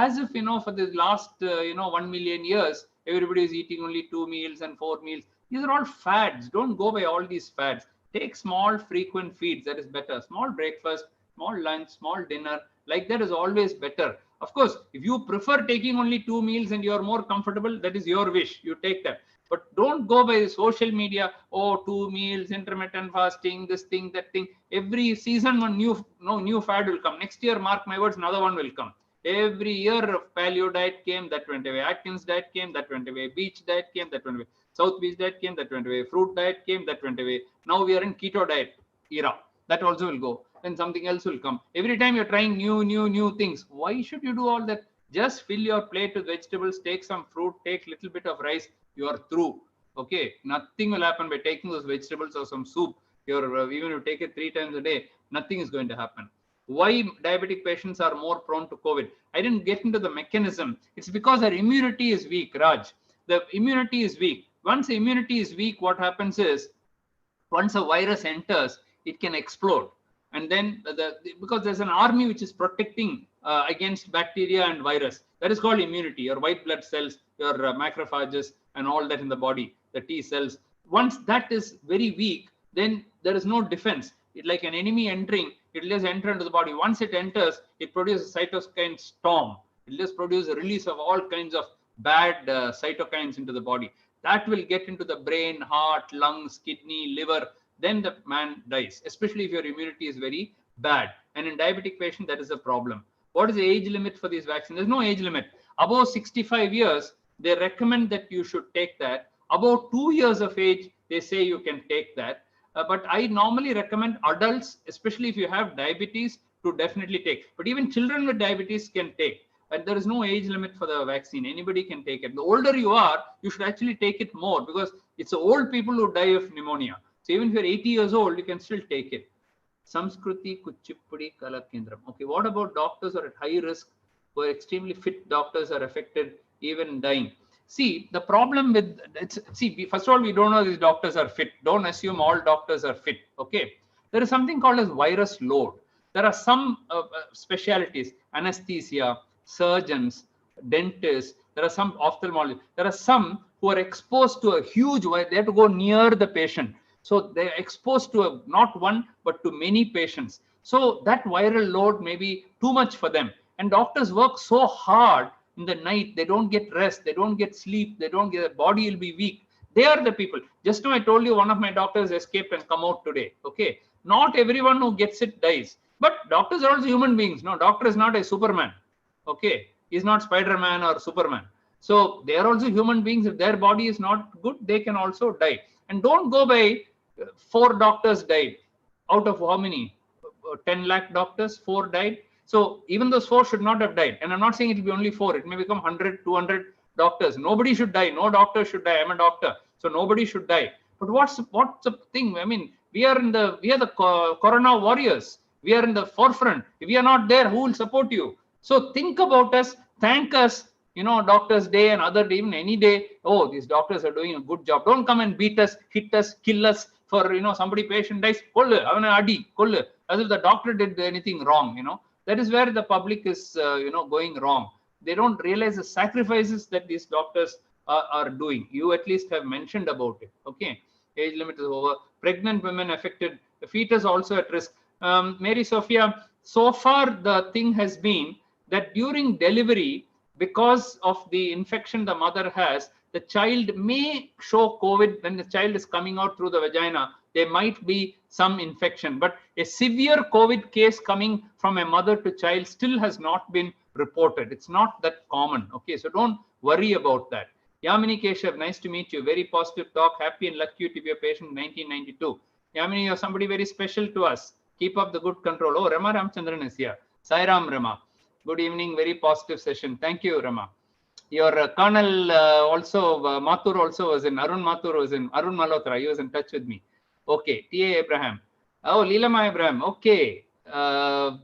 as if for the last 1 million years everybody is eating only 2 meals and 4 meals. These are all fads. Don't go by all these fads. Take small frequent feeds, that is better. Small breakfast, small lunch, small dinner, like that is always better. Of course, if you prefer taking only 2 meals and you are more comfortable, that is your wish, you take that. But don't go by social media. Oh, 2 meals, intermittent fasting, this thing, that thing. Every season one new fad will come. Next year, mark my words, another one will come. Every year paleo diet came, that went away. Atkins diet came, that went away. Beach diet came, that went away. South Beach diet came, that went away. Fruit diet came, that went away. Now we are in keto diet era. That also will go. Then something else will come. Every time you're trying new things. Why should you do all that? Just fill your plate with vegetables, take some fruit, take little bit of rice. You are through. Okay, nothing will happen by taking those vegetables or some soup. Even if you take it 3 times a day, nothing is going to happen. Why diabetic patients are more prone to COVID? I didn't get into the mechanism. It's because their immunity is weak, Raj. The immunity is weak. Once the immunity is weak, what happens is, once a virus enters, it can explode. And then because there's an army which is protecting against bacteria and virus, that is called immunity. Your white blood cells, your macrophages, and all that in the body, the T cells. Once that is very weak, then there is no defense. It's like an enemy entering. It will just enter into the body. Once it enters, it produces a cytokine storm. It will just produce a release of all kinds of bad cytokines into the body. That will get into the brain, heart, lungs, kidney, liver. Then the man dies, especially if your immunity is very bad. And in diabetic patient, that is a problem. What is the age limit for these vaccines? There's no age limit. Above 65 years, they recommend that you should take that. Above 2 years of age, they say you can take that. But I normally recommend adults, especially if you have diabetes, to definitely take. But even children with diabetes can take. And there is no age limit for the vaccine. Anybody can take it. The older you are, you should actually take it more, because it's the old people who die of pneumonia. So even if you're 80 years old, you can still take it. Samskruti Kuchipudi Kala Kendram. Okay, what about doctors who are at high risk, who are extremely fit doctors are affected, even dying? See, the problem with first of all, we don't know these doctors are fit. Don't assume all doctors are fit. Okay, there is something called as virus load. There are some specialties: anesthesia, surgeons, dentists. There are some ophthalmologists. There are some who are exposed to a huge virus. They have to go near the patient, so they are exposed to not one but to many patients. So that viral load may be too much for them, and doctors work so hard in the night. They don't get rest, they don't get sleep, they don't get, their body will be weak. They are the people. Just now I told you one of my doctors escaped and come out today. Okay, not everyone who gets it dies, but doctors are also human beings. No, doctor is not a superman. Okay, He's not Spider-Man or Superman. So they are also human beings. If their body is not good, they can also die. And don't go by 4 doctors died. Out of how many? 10 lakh doctors, 4 died. So even those 4 should not have died. And I'm not saying it will be only 4. It may become 100, 200 doctors. Nobody should die. No doctor should die. I'm a doctor, so nobody should die. But what's the thing? I mean, we are the corona warriors. We are in the forefront. If we are not there, who will support you? So think about us. Thank us. Doctors Day and other day, even any day. Oh, these doctors are doing a good job. Don't come and beat us, hit us, kill us for somebody patient dies. Kolle, adi, kolle, as if the doctor did anything wrong. That is where the public is going wrong. They don't realize the sacrifices that these doctors are doing. You at least have mentioned about it. Okay, age limit is over. Pregnant women affected. The fetus also at risk. Mary Sophia, so far the thing has been that during delivery, because of the infection the mother has, the child may show COVID. When the child is coming out through the vagina, there might be some infection, but a severe COVID case coming from a mother to child still has not been reported. It's not that common. Okay, so don't worry about that. Yamini Keshav, nice to meet you. Very positive talk. Happy and lucky to be a patient in 1992. Yamini, you're somebody very special to us. Keep up the good control. Oh, Rama Ramchandran is here. Sairam Rama. Good evening. Very positive session. Thank you, Rama. Your Colonel Mathur also was in. Arun Mathur was in. Arun Malhotra, he was in touch with me. Okay. T.A. Abraham. Oh, Leelama Abraham. Okay. Hi,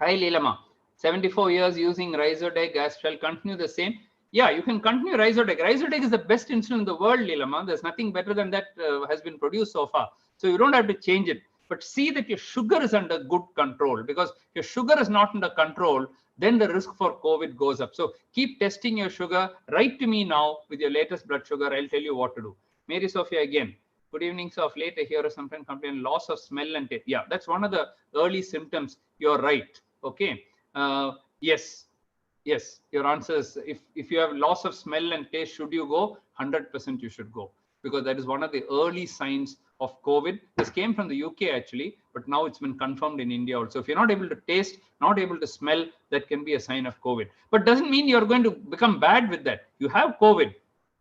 Leelama. 74 years using Rhizodeg. Shall continue the same. Yeah, you can continue Rhizodeg. Rhizodeg is the best insulin in the world, Leelama. There's nothing better than that has been produced so far. So you don't have to change it. But see that your sugar is under good control, because if your sugar is not under control, then the risk for COVID goes up. So keep testing your sugar. Write to me now with your latest blood sugar. I'll tell you what to do. Mary Sophia again. Good evening, sir. Of late, I hear sometimes complain loss of smell and taste. Yeah, that's one of the early symptoms. You're right. Okay. Yes. Yes. Your answer is if you have loss of smell and taste, should you go? 100% you should go, because that is one of the early signs of COVID. This came from the UK actually, but now it's been confirmed in India also. If you're not able to taste, not able to smell, that can be a sign of COVID. But doesn't mean you're going to become bad with that. You have COVID.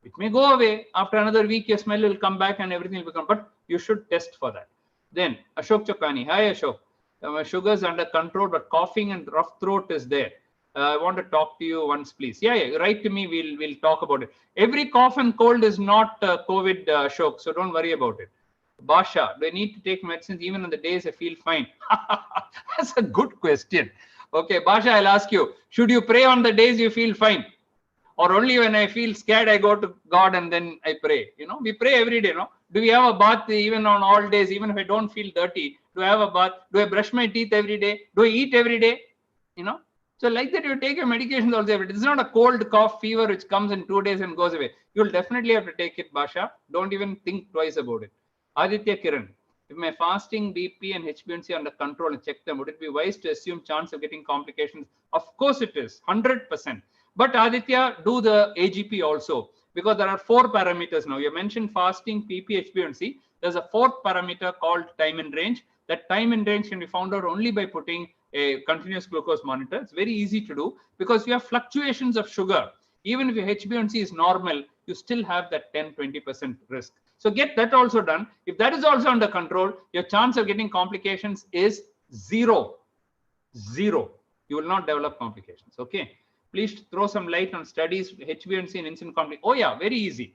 It may go away. After another week, your smell will come back and everything will become, but you should test for that. Then Ashok Chokani. Hi Ashok. My sugar is under control, but coughing and rough throat is there. I want to talk to you once, please. Yeah, write to me. We'll talk about it. Every cough and cold is not COVID, Ashok, so don't worry about it. Basha, do I need to take medicines even on the days I feel fine? That's a good question. Okay, Basha, I'll ask you, should you pray on the days you feel fine? Or only when I feel scared, I go to God and then I pray? We pray every day, no? Do we have a bath even on all days, even if I don't feel dirty? Do I have a bath? Do I brush my teeth every day? Do I eat every day? So like that, you take your medications also every day. It's not a cold cough fever which comes in 2 days and goes away. You'll definitely have to take it, Basha. Don't even think twice about it. Aditya Kiran, if my fasting, BP and HbA1c are under control and check them, would it be wise to assume chance of getting complications? Of course it is, 100%. But Aditya, do the AGP also, because there are 4 parameters now. You mentioned fasting, PP, HbA1c. There's a 4th parameter called time in range. That time in range can be found out only by putting a continuous glucose monitor. It's very easy to do because you have fluctuations of sugar. Even if your HbA1c is normal, you still have that 10-20% risk. So get that also done. If that is also under control, your chance of getting complications is 0. 0. You will not develop complications. Okay. Please throw some light on studies, HbA1c and insulin complications. Oh yeah, very easy.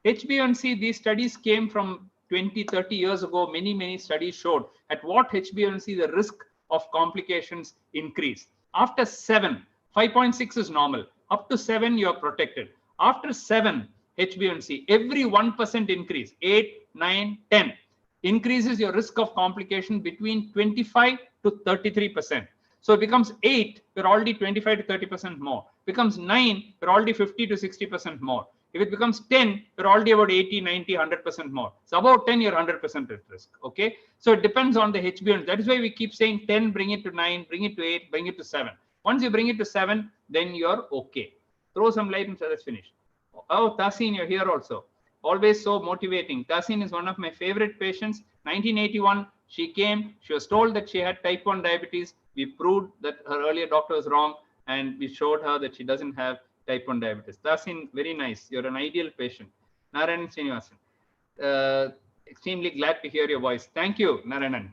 HbA1c, these studies came from 20-30 years ago. Many studies showed at what HbA1c the risk of complications increase. After 7, 5.6 is normal. Up to 7, you are protected. After 7, HbA1c, every 1% increase, 8, 9, 10, increases your risk of complication between 25 to 33%. So it becomes 8, you're already 25 to 30% more. Becomes 9, you're already 50 to 60% more. If it becomes 10, you're already about 80, 90, 100% more. So about 10, you're 100% at risk. Okay. So it depends on the HbA1c. That is why we keep saying 10, bring it to 9, bring it to 8, bring it to 7. Once you bring it to 7, then you're okay. Throw some light and let's finish. Oh, Tasin, you're here also. Always so motivating. Tasin is one of my favorite patients. 1981, she came. She was told that she had type 1 diabetes. We proved that her earlier doctor was wrong. and we showed her that she doesn't have type 1 diabetes. Tasin, very nice. You're an ideal patient. Narayan Srinivasan, extremely glad to hear your voice. Thank you, Narayanan.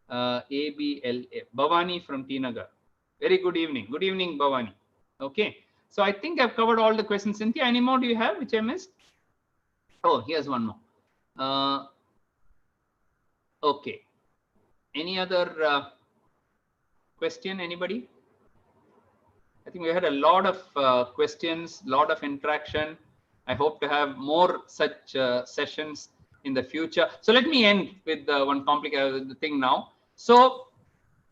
ABLA, Bhavani from T Nagar. Very good evening. Good evening, Bhavani. Okay. So I think I've covered all the questions. Cynthia, any more do you have which I missed? Oh, here's one more. Okay. Any other question, anybody? I think we had a lot of questions, lot of interaction. I hope to have more such sessions in the future. So let me end with one complicated thing now. So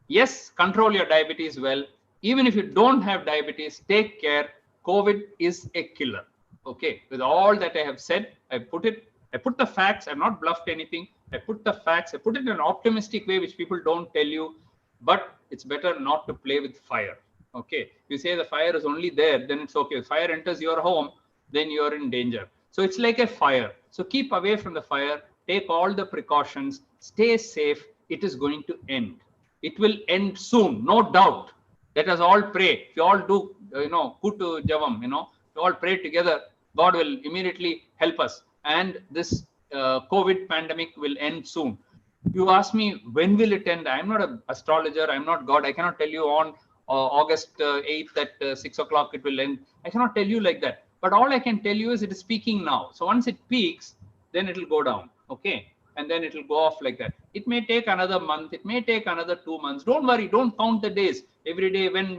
yes, control your diabetes well. Even if you don't have diabetes, take care. COVID is a killer. Okay, with all that I have said, I put the facts. I've not bluffed anything. I put the facts. I put it in an optimistic way, which people don't tell you. But it's better not to play with fire. Okay, you say the fire is only there, then it's okay. If fire enters your home, then you're in danger. So it's like a fire. So keep away from the fire. Take all the precautions. Stay safe. It is going to end. It will end soon, no doubt. Let us all pray. If you all do, Kutu Javam, you all pray together, God will immediately help us. And this COVID pandemic will end soon. You ask me, when will it end? I'm not an astrologer. I'm not God. I cannot tell you on August 8th at 6 o'clock it will end. I cannot tell you like that. But all I can tell you is it is peaking now. So once it peaks, then it will go down. Okay. And then it will go off like that. It may take another month. It may take another 2 months. Don't worry. Don't count the days. Every day, when.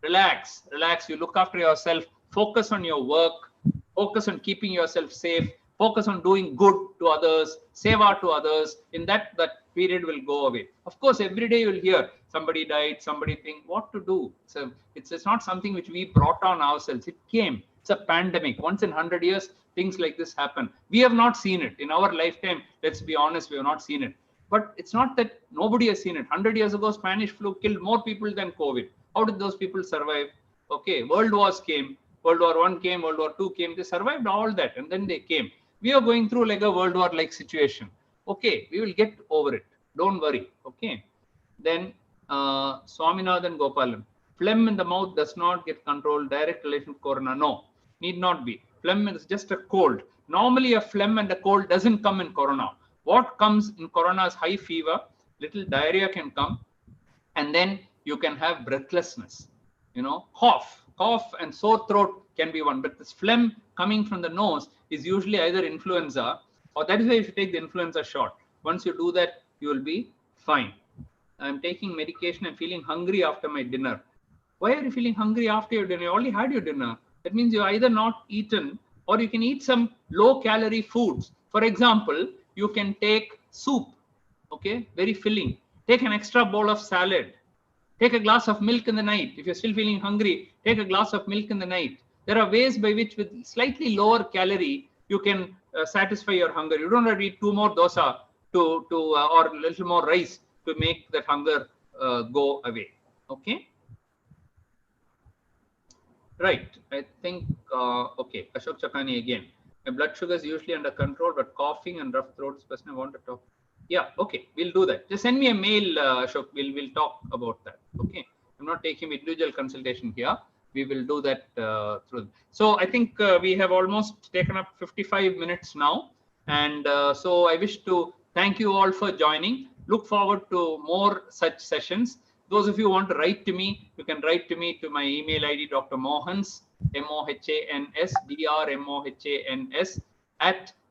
Relax. You look after yourself. Focus on your work. Focus on keeping yourself safe. Focus on doing good to others. Seva to others. In that period will go away. Of course, every day you'll hear somebody died, somebody think what to do. So it's not something which we brought on ourselves. It came. It's a pandemic. Once in 100 years, things like this happen. We have not seen it in our lifetime. Let's be honest, we have not seen it. But it's not that nobody has seen it. 100 years ago, Spanish flu killed more people than COVID. How did those people survive? Okay, world wars came. World War I came, World War II came. They survived all that, and then they came. We are going through like a World War-like situation. Okay, we will get over it. Don't worry. Okay. Then Swaminathan Gopalan. Phlegm in the mouth does not get controlled. Direct relation to corona. No, need not be. Phlegm is just a cold. Normally, a phlegm and a cold doesn't come in corona. What comes in corona is high fever, little diarrhea can come, and then you can have breathlessness. Cough and sore throat can be one. But this phlegm coming from the nose is usually either influenza, or that is why you should take the influenza shot. Once you do that, you will be fine. I'm taking medication. I'm feeling hungry after my dinner. Why are you feeling hungry after your dinner? You already had your dinner. That means you either not eaten, or you can eat some low-calorie foods. For example, you can take soup. Okay, very filling. Take an extra bowl of salad. Take a glass of milk in the night. If you're still feeling hungry, take a glass of milk in the night. There are ways by which, with slightly lower calorie, you can satisfy your hunger. You don't have to eat 2 more dosa or a little more rice to make that hunger go away. Okay. Right. I think, okay. Ashok Chakani again. My blood sugar is usually under control, but coughing and rough throat is the person I want to talk. Yeah. Okay. We'll do that. Just send me a mail, Ashok. We'll talk about that. Okay. I'm not taking individual consultation here. We will do that through. So I think we have almost taken up 55 minutes now. And so I wish to thank you all for joining. Look forward to more such sessions. Those of you who want to write to me, you can write to me to my email ID, Dr.Mohans, MOHANS, DRMOHANS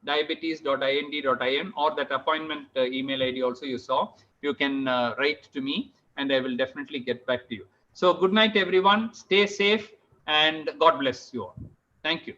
@diabetes.ind.in, or that appointment email ID also you saw. You can write to me and I will definitely get back to you. So good night, everyone. Stay safe and God bless you all. Thank you.